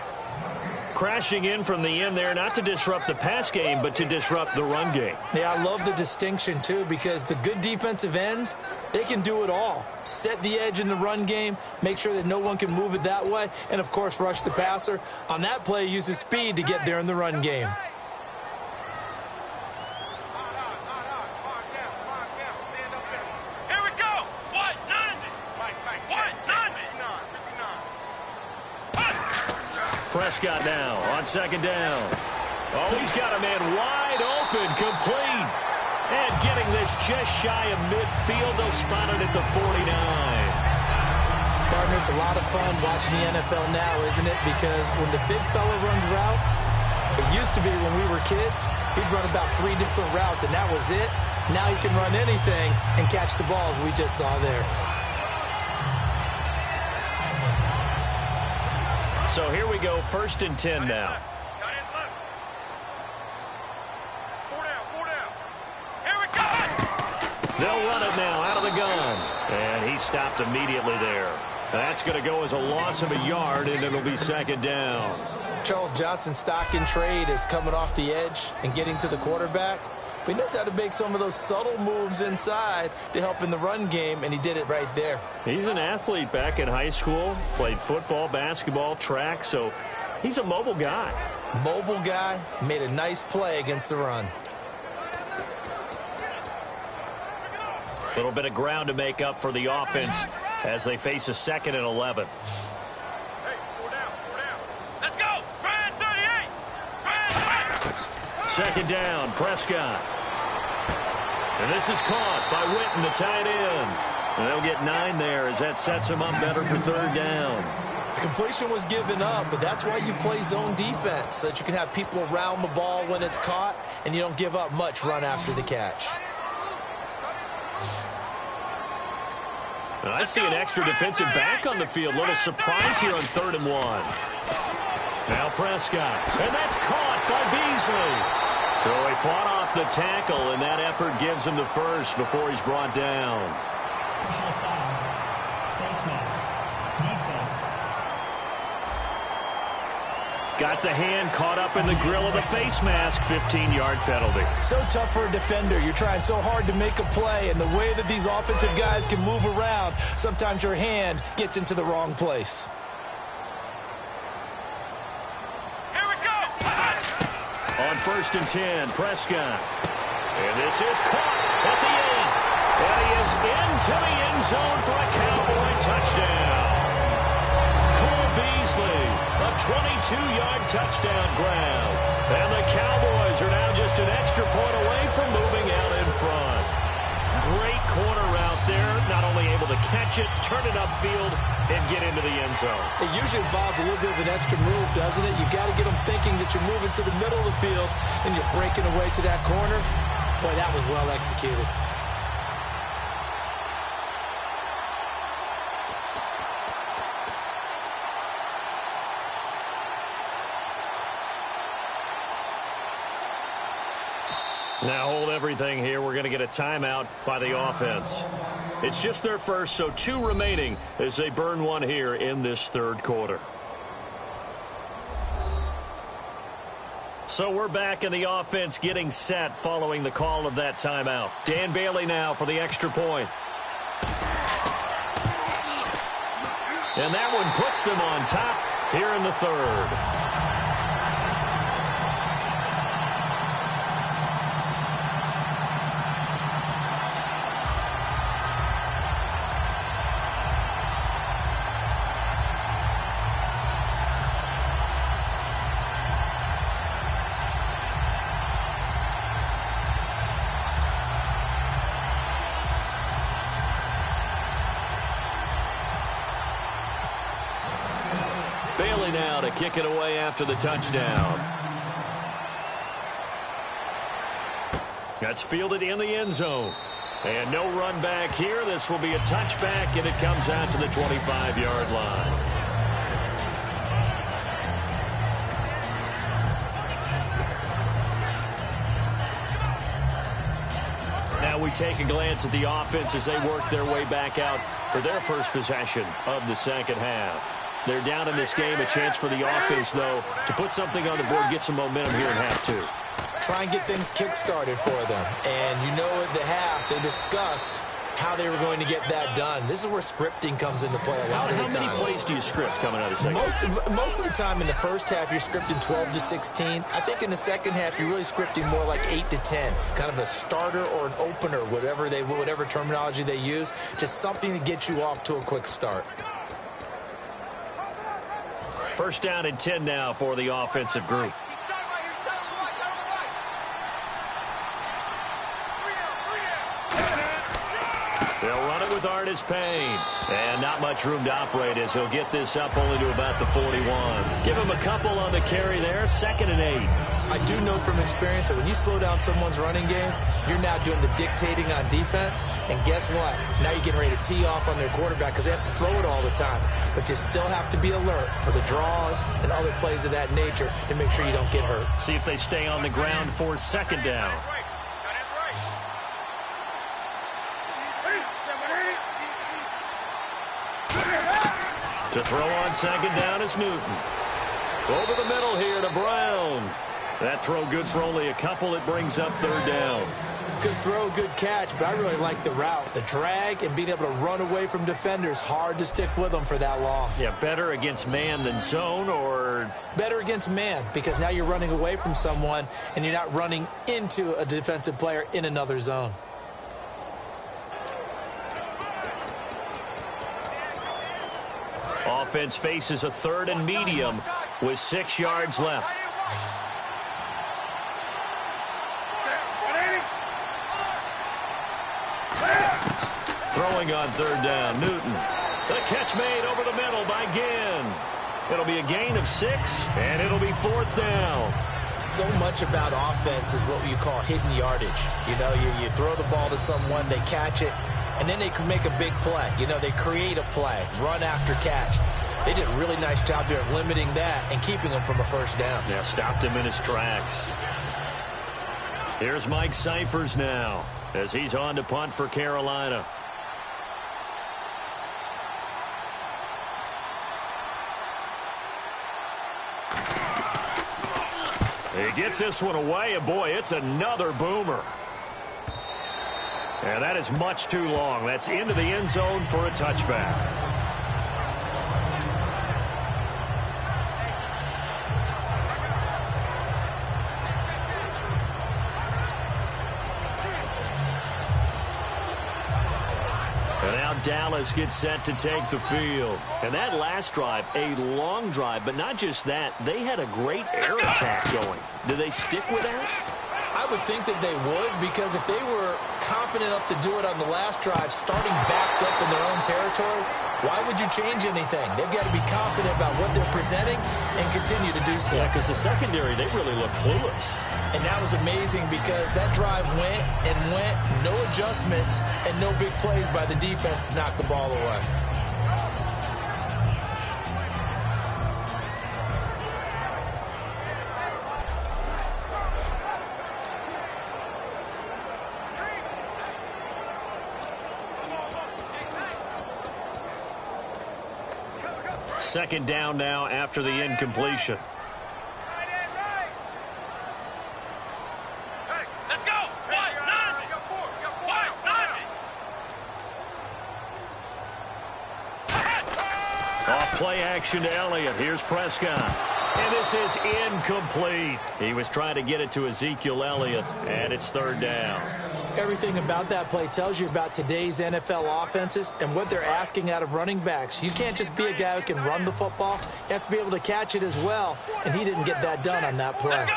Crashing in from the end there, not to disrupt the pass game, but to disrupt the run game. Yeah, I love the distinction, too, because the good defensive ends, they can do it all. Set the edge in the run game, make sure that no one can move it that way, and, of course, rush the passer. On that play, use his speed to get there in the run game. Prescott now on 2nd down. Oh, he's got a man wide open, complete. And getting this just shy of midfield. They'll spot it at the 49. Partner, it's a lot of fun watching the NFL now, isn't it? Because when the big fella runs routes, it used to be when we were kids, he'd run about 3 different routes, and that was it. Now he can run anything and catch the balls we just saw there. So here we go, 1st and 10 now. They'll run it now out of the gun. And he stopped immediately there. That's going to go as a loss of a yard, and it'll be 2nd down. Charles Johnson's stock in trade is coming off the edge and getting to the quarterback. But he knows how to make some of those subtle moves inside to help in the run game, and he did it right there. He's an athlete back in high school, played football, basketball, track, so he's a mobile guy. Mobile guy, made a nice play against the run. A little bit of ground to make up for the offense as they face a 2nd and 11. Let's go! Brand 38! Brand 2nd down, Prescott. And this is caught by Witten, the tight end. And they'll get 9 there as that sets them up better for 3rd down. The completion was given up, but that's why you play zone defense, so that you can have people around the ball when it's caught, and you don't give up much run after the catch. And I see an extra defensive back on the field. Little surprise here on 3rd and 1. Now Prescott, and that's caught by Beasley. So he fought off the tackle, and that effort gives him the first before he's brought down. Personal foul. Face mask. Defense. Got the hand caught up in the grill of the face mask. 15-yard penalty. So tough for a defender. You're trying so hard to make a play, and the way that these offensive guys can move around, sometimes your hand gets into the wrong place. Here we go. On 1st and 10, Prescott. And this is caught at the 8. And he is into the end zone for a Cowboy touchdown. Cole Beasley, a 22-yard touchdown grab. And the Cowboys are now just an extra point away from moving out in front. Great corner route there. Not only able to catch it, turn it upfield, and get into the end zone. It usually involves a little bit of an extra move, doesn't it? You've got to get them thinking that you're moving to the middle of the field and you're breaking away to that corner. Boy, that was well executed. Now hold everything here. We're going to get a timeout by the offense. It's just their first, so 2 remaining as they burn one here in this 3rd quarter. So we're back in the offense getting set following the call of that timeout. Dan Bailey now for the extra point. And that one puts them on top here in the 3rd. Bailey now to kick it away after the touchdown. That's fielded in the end zone. And no run back here. This will be a touchback, and it comes out to the 25-yard line. Now we take a glance at the offense as they work their way back out for their first possession of the second half. They're down in this game. A chance for the offense, though, to put something on the board, get some momentum here in half 2. Try and get things kick-started for them. And you know at the half, they discussed how they were going to get that done. This is where scripting comes into play a lot of the time. How many plays do you script coming out of second? Most of the time in the first half, you're scripting 12 to 16. I think in the second half, you're really scripting more like 8 to 10. Kind of a starter or an opener, whatever terminology they use. Just something to get you off to a quick start. 1st down and 10 now for the offensive group. They'll run it with Artis Payne. And not much room to operate as he'll get this up only to about the 41. Give him a couple on the carry there. 2nd and 8. I do know from experience that when you slow down someone's running game, you're now doing the dictating on defense. And guess what? Now you're getting ready to tee off on their quarterback because they have to throw it all the time. But you still have to be alert for the draws and other plays of that nature and make sure you don't get hurt. See if they stay on the ground for 2nd down. To throw on 2nd down is Newton. Over the middle here to Brown. That throw good for only a couple. It brings up 3rd down. Good throw, good catch, but I really like the route. The drag and being able to run away from defenders. Hard to stick with them for that long. Yeah, better against man than zone, or? Better against man, because now you're running away from someone and you're not running into a defensive player in another zone. Offense faces a 3rd and medium with 6 yards left. Throwing on 3rd down, Newton. The catch made over the middle by Ginn. It'll be a gain of 6, and it'll be 4th down. So much about offense is what you call hidden yardage. You know, you throw the ball to someone, they catch it, and then they can make a big play. You know, they create a play, run after catch. They did a really nice job there of limiting that and keeping him from a 1st down. Yeah, stopped him in his tracks. Here's Mike Cyphers now as he's on to punt for Carolina. He gets this one away, and boy, it's another boomer. And that is much too long. That's into the end zone for a touchback. Dallas gets set to take the field. And that last drive, a long drive, but not just that, they had a great air attack going. Do they stick with that? I would think that they would, because if they were confident enough to do it on the last drive, starting backed up in their own territory, why would you change anything? They've got to be confident about what they're presenting and continue to do so. Yeah, because the secondary, they really look clueless. And that was amazing because that drive went and went, no adjustments, and no big plays by the defense to knock the ball away. Second down now after the incompletion. Play action to Elliott. Here's Prescott. And this is incomplete. He was trying to get it to Ezekiel Elliott, and it's third down. Everything about that play tells you about today's NFL offenses and what they're asking out of running backs. You can't just be a guy who can run the football. You have to be able to catch it as well, and he didn't get that done on that play.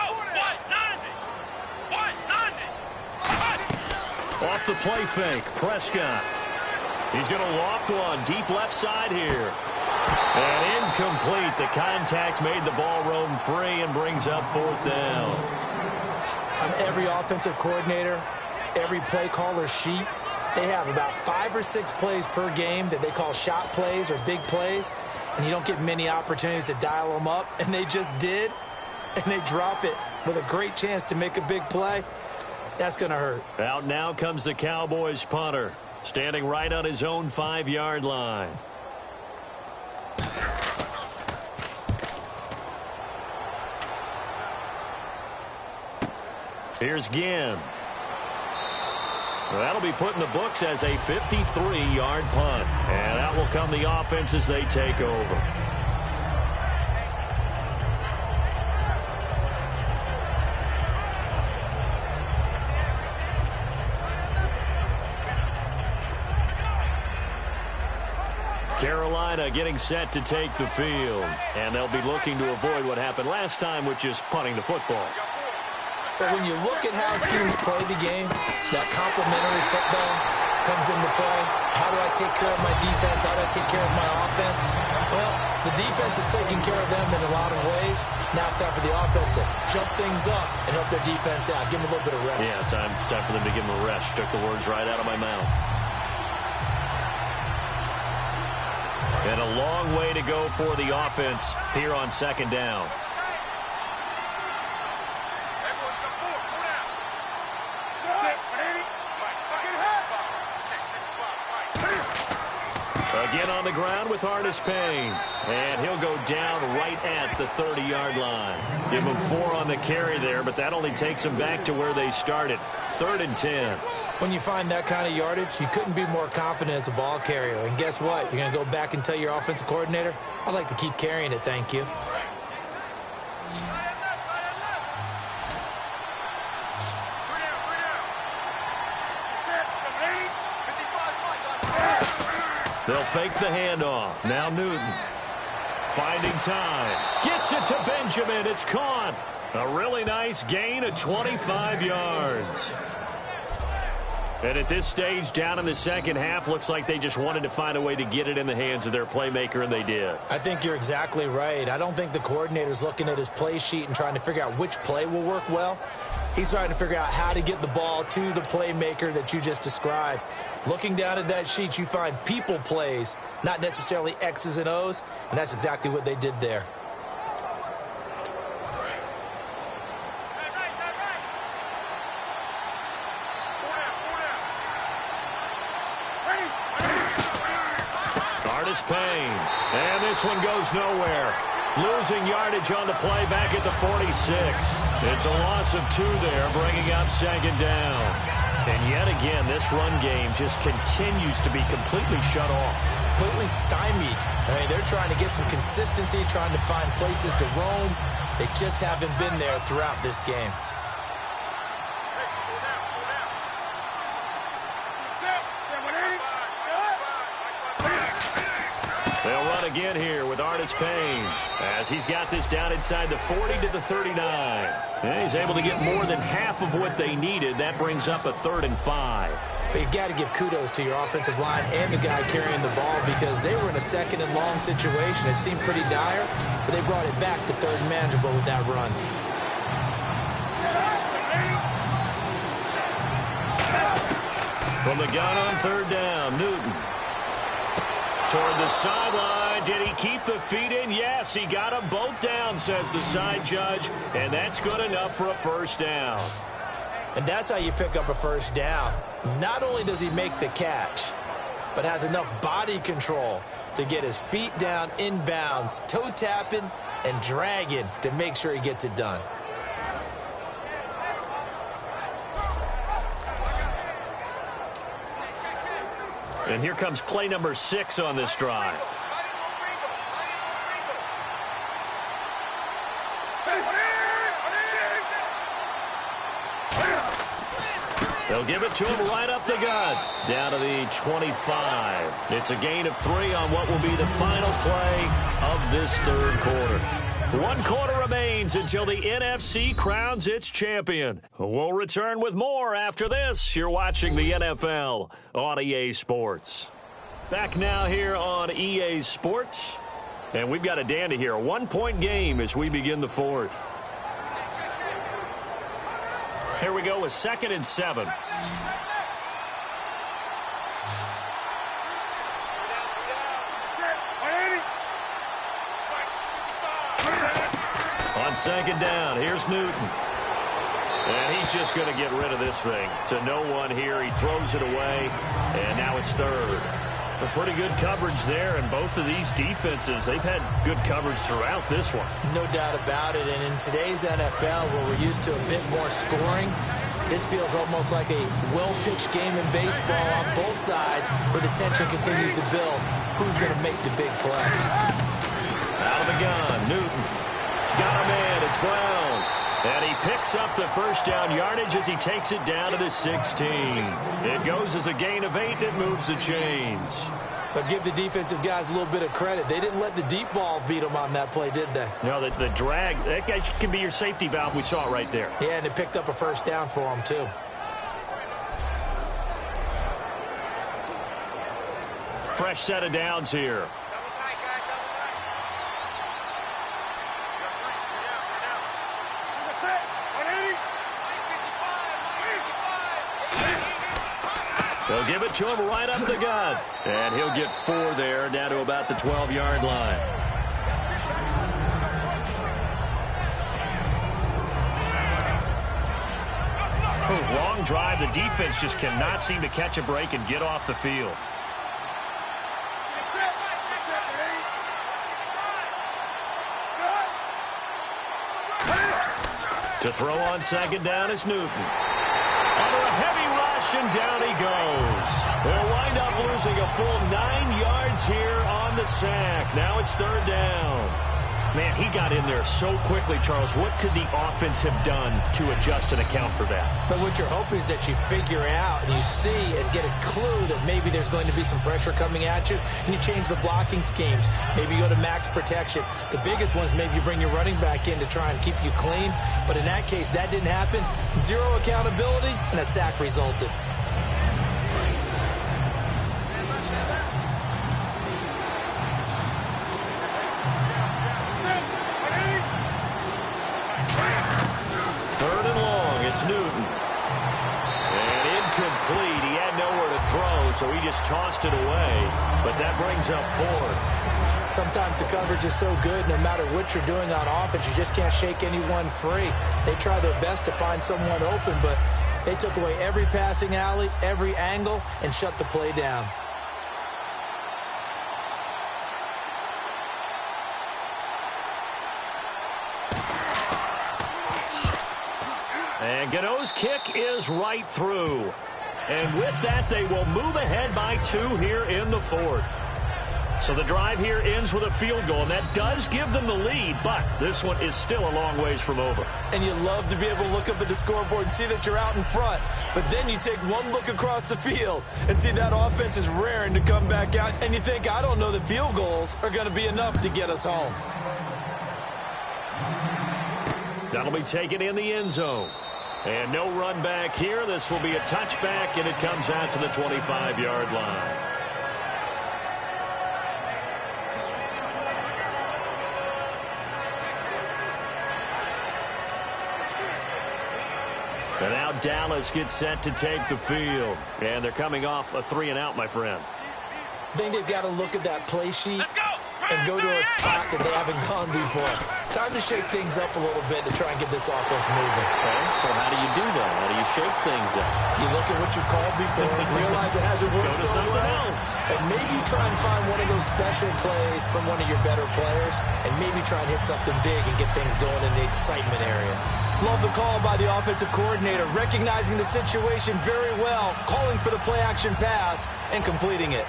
Off the play fake, Prescott. He's going to loft one deep left side here. And incomplete. The contact made the ball roam free and brings up fourth down. On every offensive coordinator, every play caller sheet, they have about 5 or 6 plays per game that they call shot plays or big plays, and you don't get many opportunities to dial them up, and they just did, and they drop it with a great chance to make a big play. That's going to hurt. Out now comes the Cowboys punter, standing right on his own 5-yard line. Here's Ginn. That'll be put in the books as a 53-yard punt. And that will come the offense as they take over. Carolina getting set to take the field. And they'll be looking to avoid what happened last time, which is punting the football. But when you look at how teams play the game, that complementary football comes into play. How do I take care of my defense? How do I take care of my offense? Well, the defense is taking care of them in a lot of ways. Now it's time for the offense to jump things up and help their defense out. Give them a little bit of rest. Yeah, it's time for them to give them a rest. Took the words right out of my mouth. And a long way to go for the offense here on second down. Again on the ground with Artis Payne. And he'll go down right at the 30-yard line. Give him 4 on the carry there, but that only takes them back to where they started. 3rd and 10. When you find that kind of yardage, you couldn't be more confident as a ball carrier. And guess what? You're going to go back and tell your offensive coordinator, I'd like to keep carrying it, thank you. They'll fake the handoff. Now Newton. Finding time. Gets it to Benjamin. It's caught. A really nice gain of 25 yards. And at this stage, down in the second half, looks like they just wanted to find a way to get it in the hands of their playmaker, and they did. I think you're exactly right. I don't think the coordinator's looking at his play sheet and trying to figure out which play will work well. He's trying to figure out how to get the ball to the playmaker that you just described. Looking down at that sheet, you find people plays, not necessarily X's and O's, and that's exactly what they did there. Artis Payne, and this one goes nowhere. Losing yardage on the play back at the 46. It's a loss of 2 there, bringing up second down. And yet again, this run game just continues to be completely shut off. Completely stymied. I mean, they're trying to get some consistency, trying to find places to roam. They just haven't been there throughout this game. They'll run again here with Artis Payne as he's got this down inside the 40 to the 39. And he's able to get more than half of what they needed. That brings up a 3rd and 5. But you've got to give kudos to your offensive line and the guy carrying the ball because they were in a 2nd and long situation. It seemed pretty dire, but they brought it back to 3rd and manageable with that run. From the gun on 3rd down, Newton. Toward the sideline. Did he keep the feet in? Yes, he got them both down, says the side judge. And that's good enough for a 1st down. And that's how you pick up a 1st down. Not only does he make the catch, but has enough body control to get his feet down inbounds, toe tapping and dragging to make sure he gets it done. And here comes play number 6 on this drive. They'll give it to him right up the gut. Down to the 25. It's a gain of 3 on what will be the final play of this 3rd quarter. 1 quarter remains until the NFC crowns its champion. We'll return with more after this. You're watching the NFL on EA Sports. Back now here on EA Sports. And we've got a dandy here. A 1-point game as we begin the 4th. Here we go with 2nd and 7. On 2nd down, here's Newton. And he's just going to get rid of this thing. To no one here, he throws it away, and now it's 3rd. A pretty good coverage there, and both of these defenses, they've had good coverage throughout this one. No doubt about it, and in today's NFL, where we're used to a bit more scoring, this feels almost like a well-pitched game in baseball on both sides, where the tension continues to build. Who's going to make the big play? Out of the gun, Newton. Got a man, it's Brown. And he picks up the 1st down yardage as he takes it down to the 16. It goes as a gain of 8, and it moves the chains. But give the defensive guys a little bit of credit. They didn't let the deep ball beat them on that play, did they? No, the drag, that guy can be your safety valve. We saw it right there. Yeah, and it picked up a 1st down for them, too. Fresh set of downs here. They'll give it to him right up the gut. And he'll get 4 there, down to about the 12-yard line. Oh, long drive. The defense just cannot seem to catch a break and get off the field. To throw on 2nd down is Newton. Under a heavy rush, and down he goes. They'll wind up losing a full 9 yards here on the sack. Now it's 3rd down. Man, he got in there so quickly, Charles. What could the offense have done to adjust and account for that? But what you're hoping is that you figure out and you see and get a clue that maybe there's going to be some pressure coming at you, and you change the blocking schemes. Maybe you go to max protection. The biggest one is maybe you bring your running back in to try and keep you clean. But in that case, that didn't happen. 0 accountability, and a sack resulted. Newton. And incomplete. He had nowhere to throw, so he just tossed it away. But that brings up 4th. Sometimes the coverage is so good, no matter what you're doing on offense, you just can't shake anyone free. They try their best to find someone open, but they took away every passing alley, every angle, and shut the play down. And Gano's kick is right through. And with that, they will move ahead by 2 here in the fourth. So the drive here ends with a field goal, and that does give them the lead, but this one is still a long ways from over. And you love to be able to look up at the scoreboard and see that you're out in front, but then you take one look across the field and see that offense is raring to come back out, and you think, I don't know that field goals are going to be enough to get us home. That'll be taken in the end zone. And no run back here. This will be a touchback, and it comes out to the 25-yard line. And now Dallas gets set to take the field. And they're coming off a 3-and-out, my friend. I think they've got to look at that play sheet and go to a spot that they haven't gone before. Time to shake things up a little bit to try and get this offense moving. Okay, so how do you do that? How do you shake things up? You look at what you called before, realize it hasn't worked Go to so something well, else. and maybe try and find one of those special plays from one of your better players, and maybe try and hit something big and get things going in the excitement area. Love the call by the offensive coordinator, recognizing the situation very well, calling for the play-action pass, and completing it.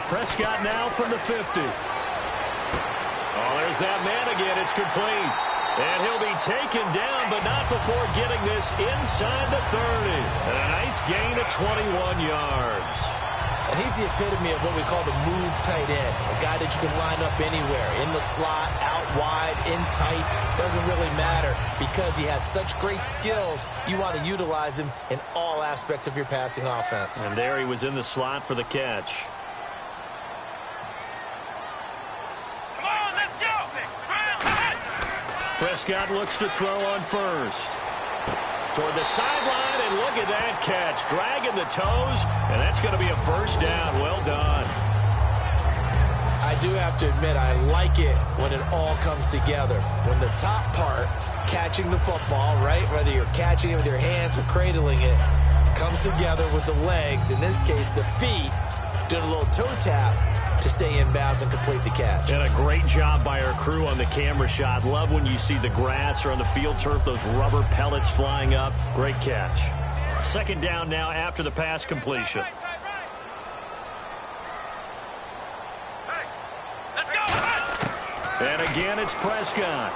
Prescott now from the 50. Oh, there's that man again. It's complete. And he'll be taken down, but not before getting this inside the 30. And a nice gain of 21 yards. And he's the epitome of what we call the move tight end. A guy that you can line up anywhere, in the slot, out wide, in tight. Doesn't really matter because he has such great skills. You want to utilize him in all aspects of your passing offense. And there he was in the slot for the catch. Prescott looks to throw on first. Toward the sideline, and look at that catch. Dragging the toes, and that's going to be a first down. Well done. I do have to admit, I like it when it all comes together. When the top part, catching the football, right, whether you're catching it with your hands or cradling it, comes together with the legs, in this case the feet, doing a little toe tap to stay in bounds and complete the catch. And a great job by our crew on the camera shot. Love when you see the grass or on the field turf, those rubber pellets flying up. Great catch. Second down now after the pass completion. And again, it's Prescott.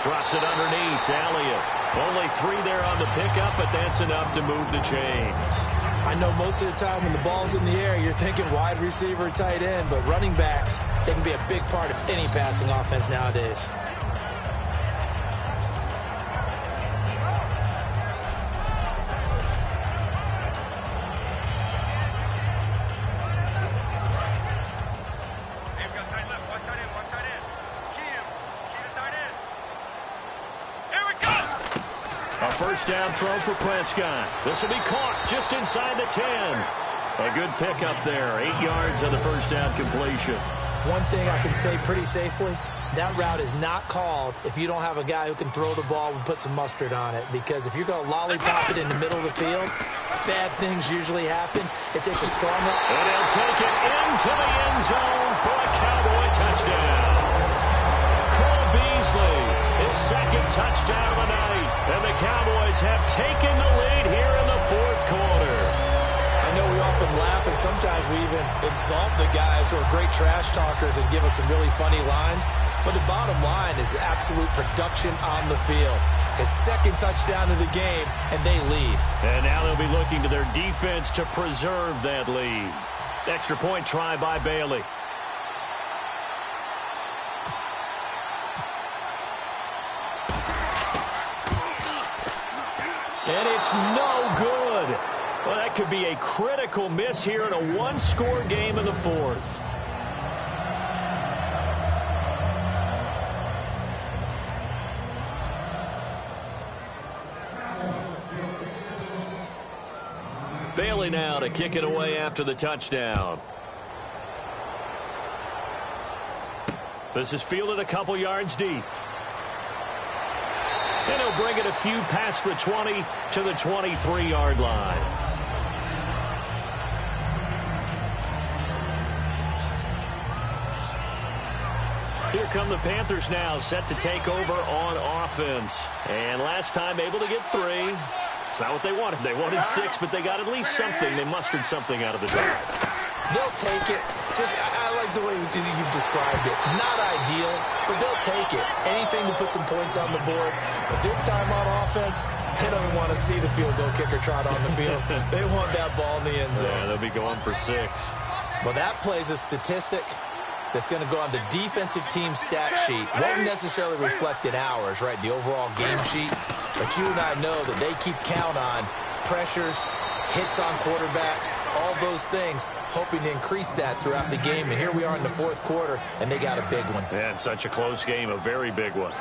Drops it underneath. Elliott. Only 3 there on the pickup, but that's enough to move the chains. I know most of the time when the ball's in the air, you're thinking wide receiver, tight end, but running backs, they can be a big part of any passing offense nowadays. First down throw for Prescott. This will be caught just inside the 10. A good pickup there. 8 yards on the first down completion. One thing I can say pretty safely, that route is not called if you don't have a guy who can throw the ball and put some mustard on it. Because if you're going to lollipop it in the middle of the field, bad things usually happen. It takes a strong run. And he'll take it into the end zone for a Cowboy touchdown. Cole Beasley, his second touchdown of the night. And the Cowboys have taken the lead here in the fourth quarter. I know we often laugh and sometimes we even insult the guys who are great trash talkers and give us some really funny lines. But the bottom line is absolute production on the field. His second touchdown of the game, and they lead. And now they'll be looking to their defense to preserve that lead. Extra point try by Bailey. And it's no good. Well, that could be a critical miss here in a one-score game in the fourth. Bailey now to kick it away after the touchdown. This is fielded a couple yards deep. And he'll bring it a few past the 20 to the 23-yard line. Here come the Panthers now, set to take over on offense. And last time able to get 3. It's not what they wanted. They wanted 6, but they got at least something. They mustered something out of the drive. They'll take it. I like the way you've described it. Not ideal, but they'll take it. Anything to put some points on the board. But this time on offense, they don't want to see the field goal kicker trot on the field. They want that ball in the end zone. Yeah, they'll be going for 6. Well, that plays a statistic that's going to go on the defensive team stat sheet. Won't necessarily reflect in ours, right, the overall game sheet. But you and I know that they keep count on pressures, hits on quarterbacks, all those things, hoping to increase that throughout the game. And here we are in the 4th quarter, and they got a big one. Yeah, it's such a close game, a very big one.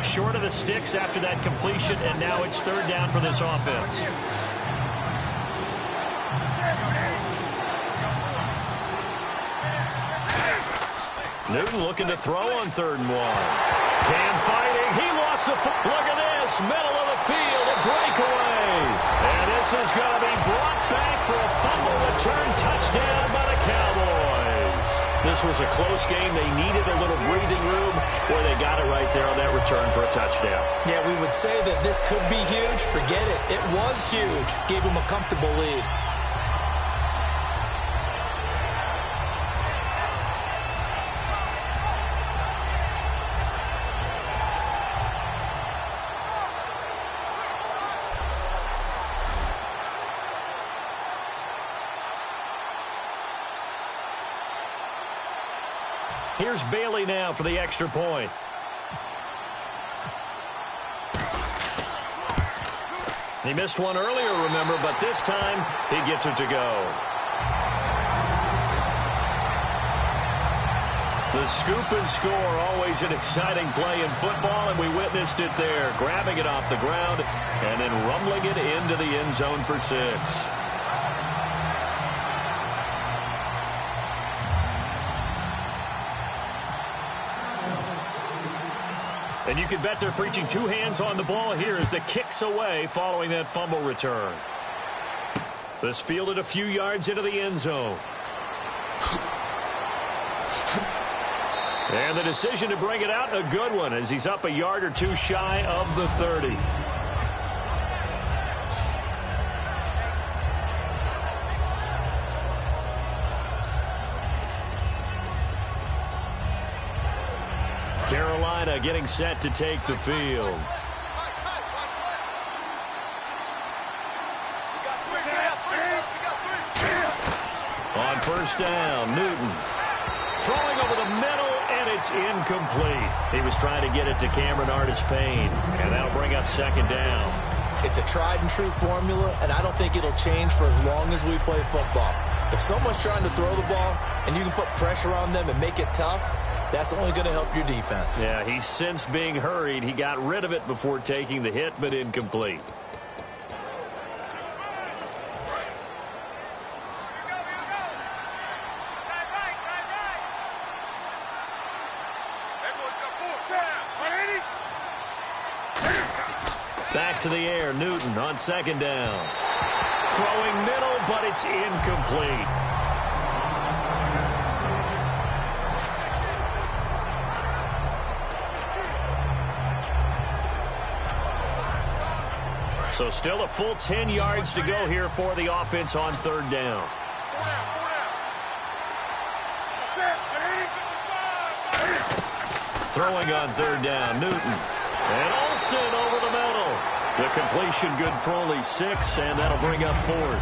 Short of the sticks after that completion, and now it's 3rd down for this offense. Newton looking to throw on 3rd and 1. Cam fighting. He lost the foot. Look at this. Middle of the field. A breakaway. And this is going to be brought back for a fumble return touchdown by the Cowboys. This was a close game. They needed a little breathing room where they got it right there on that return for a touchdown. Yeah, we would say that this could be huge. Forget it. It was huge. Gave them a comfortable lead. Here's Bailey now for the extra point. He missed one earlier, remember, but this time he gets it to go. The scoop and score, always an exciting play in football, and we witnessed it there. Grabbing it off the ground and then rumbling it into the end zone for 6. And you can bet they're preaching 2 hands on the ball here as the kick's away following that fumble return. This fielded a few yards into the end zone. And the decision to bring it out, a good one, as he's up a yard or 2 shy of the 30. Carolina getting set to take the field. On 1st down, Newton throwing over the middle, and it's incomplete. He was trying to get it to Cameron Artis-Payne, and that'll bring up 2nd down. It's a tried-and-true formula, and I don't think it'll change for as long as we play football. If someone's trying to throw the ball and you can put pressure on them and make it tough, that's only going to help your defense. Yeah, he's since being hurried. He got rid of it before taking the hit, but incomplete. Back to the air, Newton on 2nd down. Throwing middle, but it's incomplete. So still a full 10 yards to go here for the offense on 3rd down. Throwing on 3rd down, Newton. And Olsen over the middle. The completion good for only 6, and that'll bring up 4th.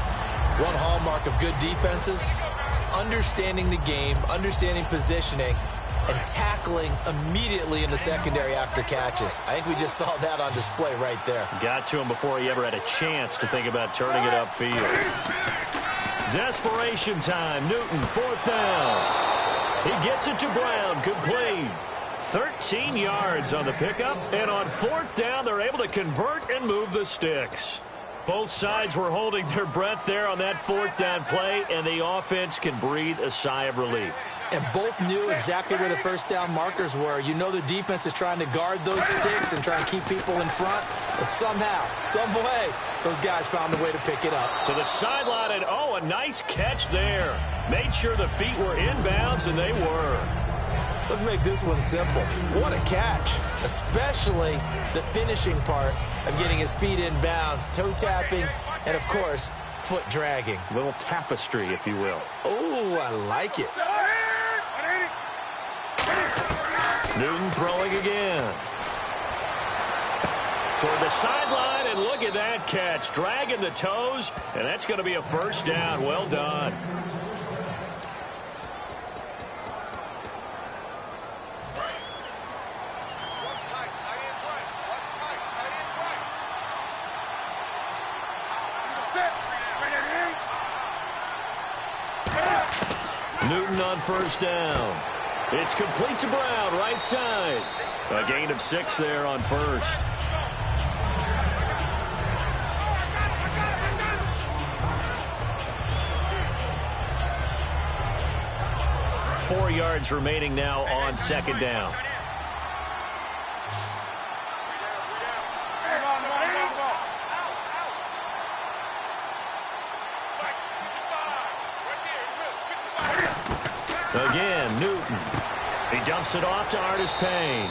One hallmark of good defenses is understanding the game, understanding positioning, and tackling immediately in the secondary after catches. I think we just saw that on display right there. Got to him before he ever had a chance to think about turning it upfield. Desperation time. Newton, 4th down. He gets it to Brown, complete. 13 yards on the pickup, and on 4th down, they're able to convert and move the sticks. Both sides were holding their breath there on that 4th down play, and the offense can breathe a sigh of relief. And both knew exactly where the first down markers were. You know the defense is trying to guard those sticks and try and keep people in front. But somehow, some way, those guys found a way to pick it up. To the sideline, and a nice catch there. Made sure the feet were inbounds, and they were. Let's make this one simple. What a catch, especially the finishing part of getting his feet in bounds, toe tapping, and, of course, foot dragging. A little tapestry, if you will. Oh, I like it. Newton throwing again. Toward the sideline, and look at that catch. Dragging the toes, and that's going to be a first down. Well done. Newton on first down. It's complete to Brown, right side. A gain of 6 there on first. Four yards remaining now on second down. Again, Newton. He dumps it off to Artis Payne.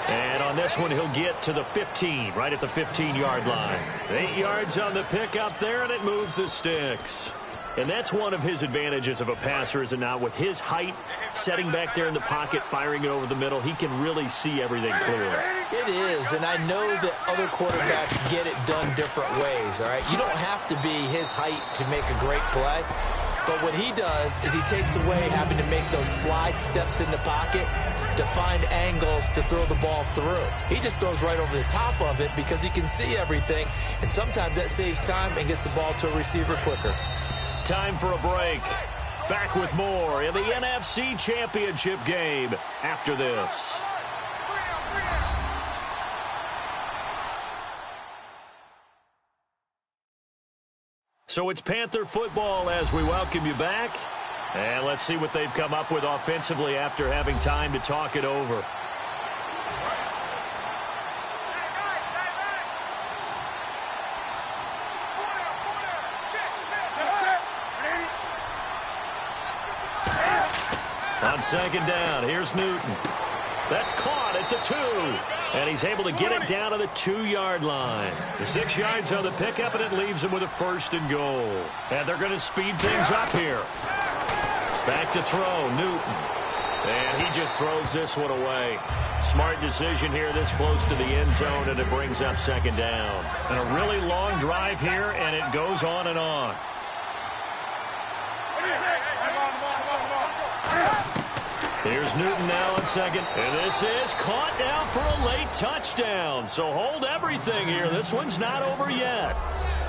And on this one, he'll get to the 15, right at the 15-yard line. 8 yards on the pickup there, and it moves the sticks. And that's one of his advantages of a passer, is it not? With his height, setting back there in the pocket, firing it over the middle, he can really see everything clearly. It is, and I know that other quarterbacks get it done different ways, all right? You don't have to be his height to make a great play. But what he does is he takes away having to make those slide steps in the pocket to find angles to throw the ball through. He just throws right over the top of it because he can see everything, and sometimes that saves time and gets the ball to a receiver quicker. Time for a break. Back with more in the NFC Championship game after this. So it's Panther football as we welcome you back. And let's see what they've come up with offensively after having time to talk it over. On second down, here's Newton. That's caught at the 2. And he's able to get it down to the 2-yard line. The 6 yards on the pickup, and it leaves him with a 1st and goal. And they're going to speed things up here. Back to throw, Newton. And he just throws this one away. Smart decision here this close to the end zone, and it brings up second down. And a really long drive here, and it goes on and on. Here's Newton now on second. And this is caught now for a late touchdown. So hold everything here. This one's not over yet.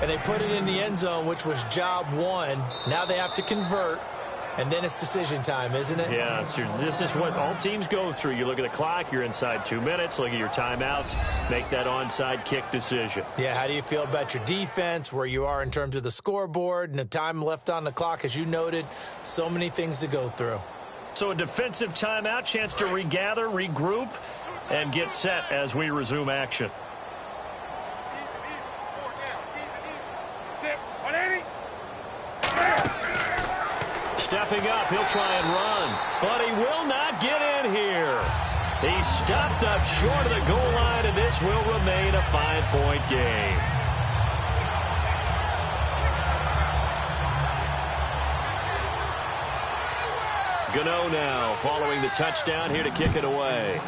And they put it in the end zone, which was job 1. Now they have to convert. And then it's decision time, isn't it? Yeah, this is what all teams go through. You look at the clock, you're inside 2 minutes, look at your timeouts, make that onside kick decision. Yeah, how do you feel about your defense, where you are in terms of the scoreboard, and the time left on the clock, as you noted? So many things to go through. So a defensive timeout, chance to regather, regroup, and get set as we resume action. Stepping up, he'll try and run, but he will not get in here. He's stopped up short of the goal line, and this will remain a 5-point game. Gano now following the touchdown here to kick it away.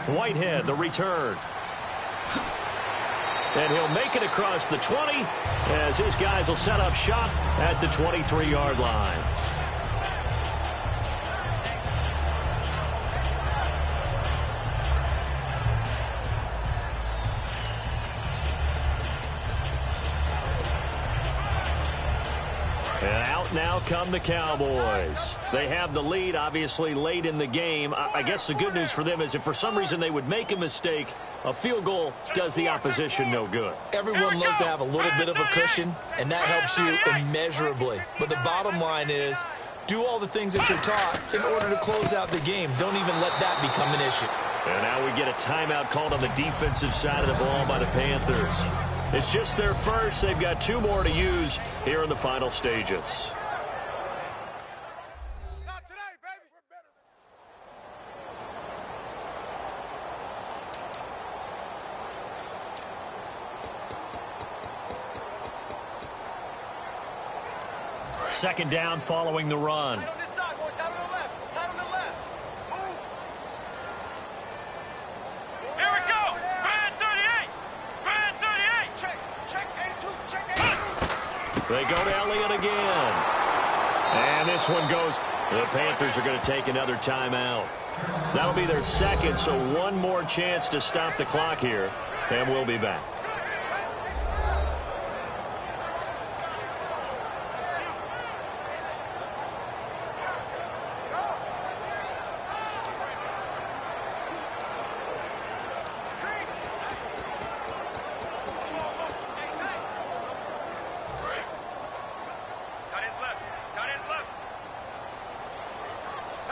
Whitehead, the return. And he'll make it across the 20 as his guys will set up shop at the 23-yard line. And out Out now come the Cowboys. They have the lead, obviously, late in the game. I guess the good news for them is if for some reason they would make a mistake, a field goal does the opposition no good. Everyone loves to have a little bit of a cushion, and that helps you immeasurably. But the bottom line is, do all the things that you're taught in order to close out the game. Don't even let that become an issue. And now we get a timeout called on the defensive side of the ball by the Panthers. It's just their first. They've got 2 more to use here in the final stages. Not today, baby. We're better than... Second down following the run. Tight on this side, boys. Tight on the left. Tight on the left. Move. Here we go. Brand 38. Brand 38. Check 82. Check 82. They go to Elliott again. And this one goes. The Panthers are going to take another timeout. That'll be their second, so one more chance to stop the clock here. And we'll be back.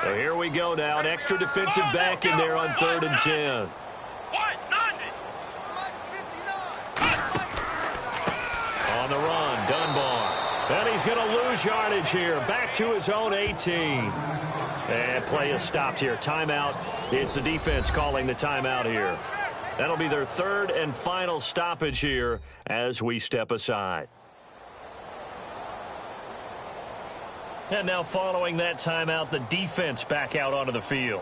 So here we go now. An extra defensive back in there on 3rd and 10. On the run, Dunbar. And he's going to lose yardage here. Back to his own 18. And play is stopped here. Timeout. It's the defense calling the timeout here. That'll be their 3rd and final stoppage here as we step aside. And now following that timeout, the defense back out onto the field.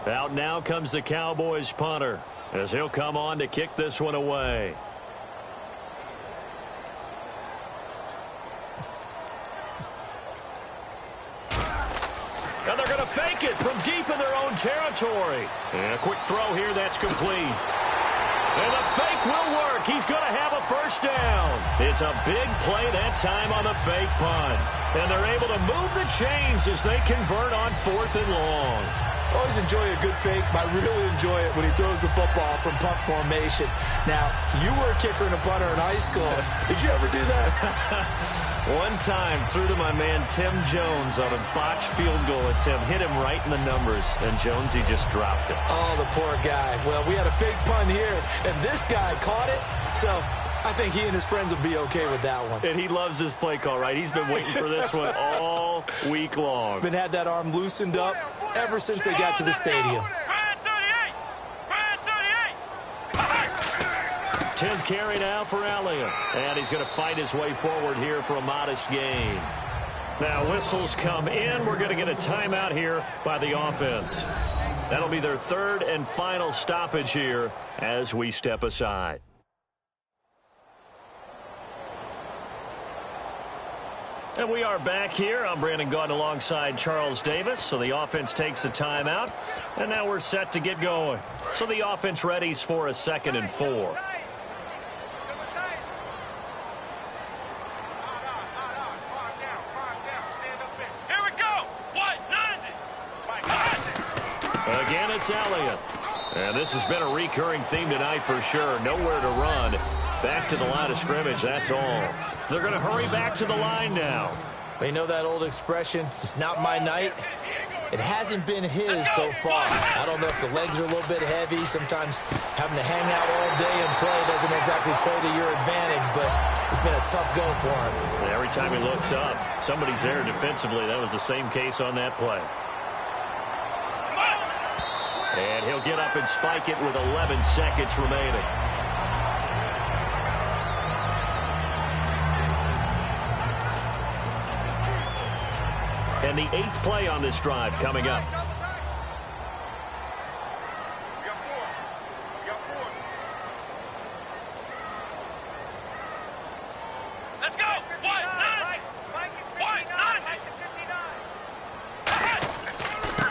Out now comes the Cowboys punter as he'll come on to kick this one away. And they're going to fake it from deep in their own territory. And a quick throw here that's complete. And the fake will work. He's going to have a first down. It's a big play that time on the fake punt. And they're able to move the chains as they convert on 4th and long. Always enjoy a good fake, but I really enjoy it when he throws the football from punt formation. Now, you were a kicker and a punter in high school. Did you ever do that? One time, threw to my man Tim Jones on a botched field goal. And Tim hit him right in the numbers, and Jonesy just dropped it. Oh, the poor guy. Well, we had a fake punt here, and this guy caught it, so I think he and his friends will be okay with that one. And he loves his play call, right? He's been waiting for this one all week long. Been had that arm loosened up ever since they got to the stadium. 10th carry now for Elliott. And he's going to fight his way forward here for a modest gain. Now whistles come in. We're going to get a timeout here by the offense. That'll be their 3rd and final stoppage here as we step aside. And we are back here. I'm Brandon Gaudin alongside Charles Davis. So the offense takes the timeout. And now we're set to get going. So the offense readies for a 2nd and 4. Again, it's Elliott. And this has been a recurring theme tonight for sure. Nowhere to run. Back to the line of scrimmage, that's all. They're going to hurry back to the line now. You know that old expression, it's not my night. It hasn't been his so far. I don't know if the legs are a little bit heavy. Sometimes having to hang out all day and play doesn't exactly play to your advantage, but it's been a tough go for him. And every time he looks up, somebody's there defensively. That was the same case on that play. And he'll get up and spike it with 11 seconds remaining. And the 8th play on this drive coming up. Let's go!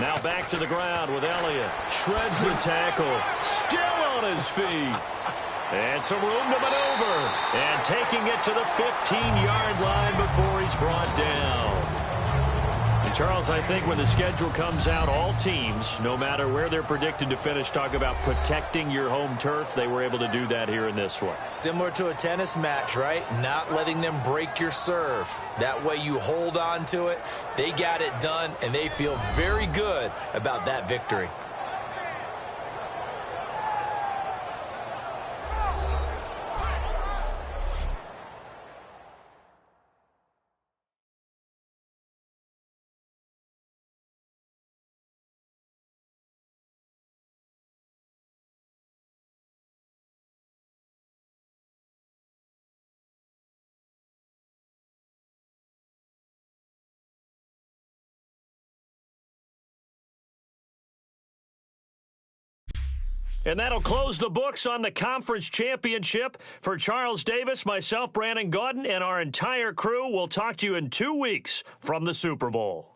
Now back to the ground with Elliott. Shreds the tackle. Still on his feet. And some room to maneuver. And taking it to the 15-yard line before he's brought down. And Charles, I think when the schedule comes out, all teams, no matter where they're predicted to finish, talk about protecting your home turf. They were able to do that here in this one. Similar to a tennis match, right? Not letting them break your serve. That way you hold on to it. They got it done, and they feel very good about that victory. And that'll close the books on the conference championship. For Charles Davis, myself, Brandon Gaudin, and our entire crew, we'll talk to you in 2 weeks from the Super Bowl.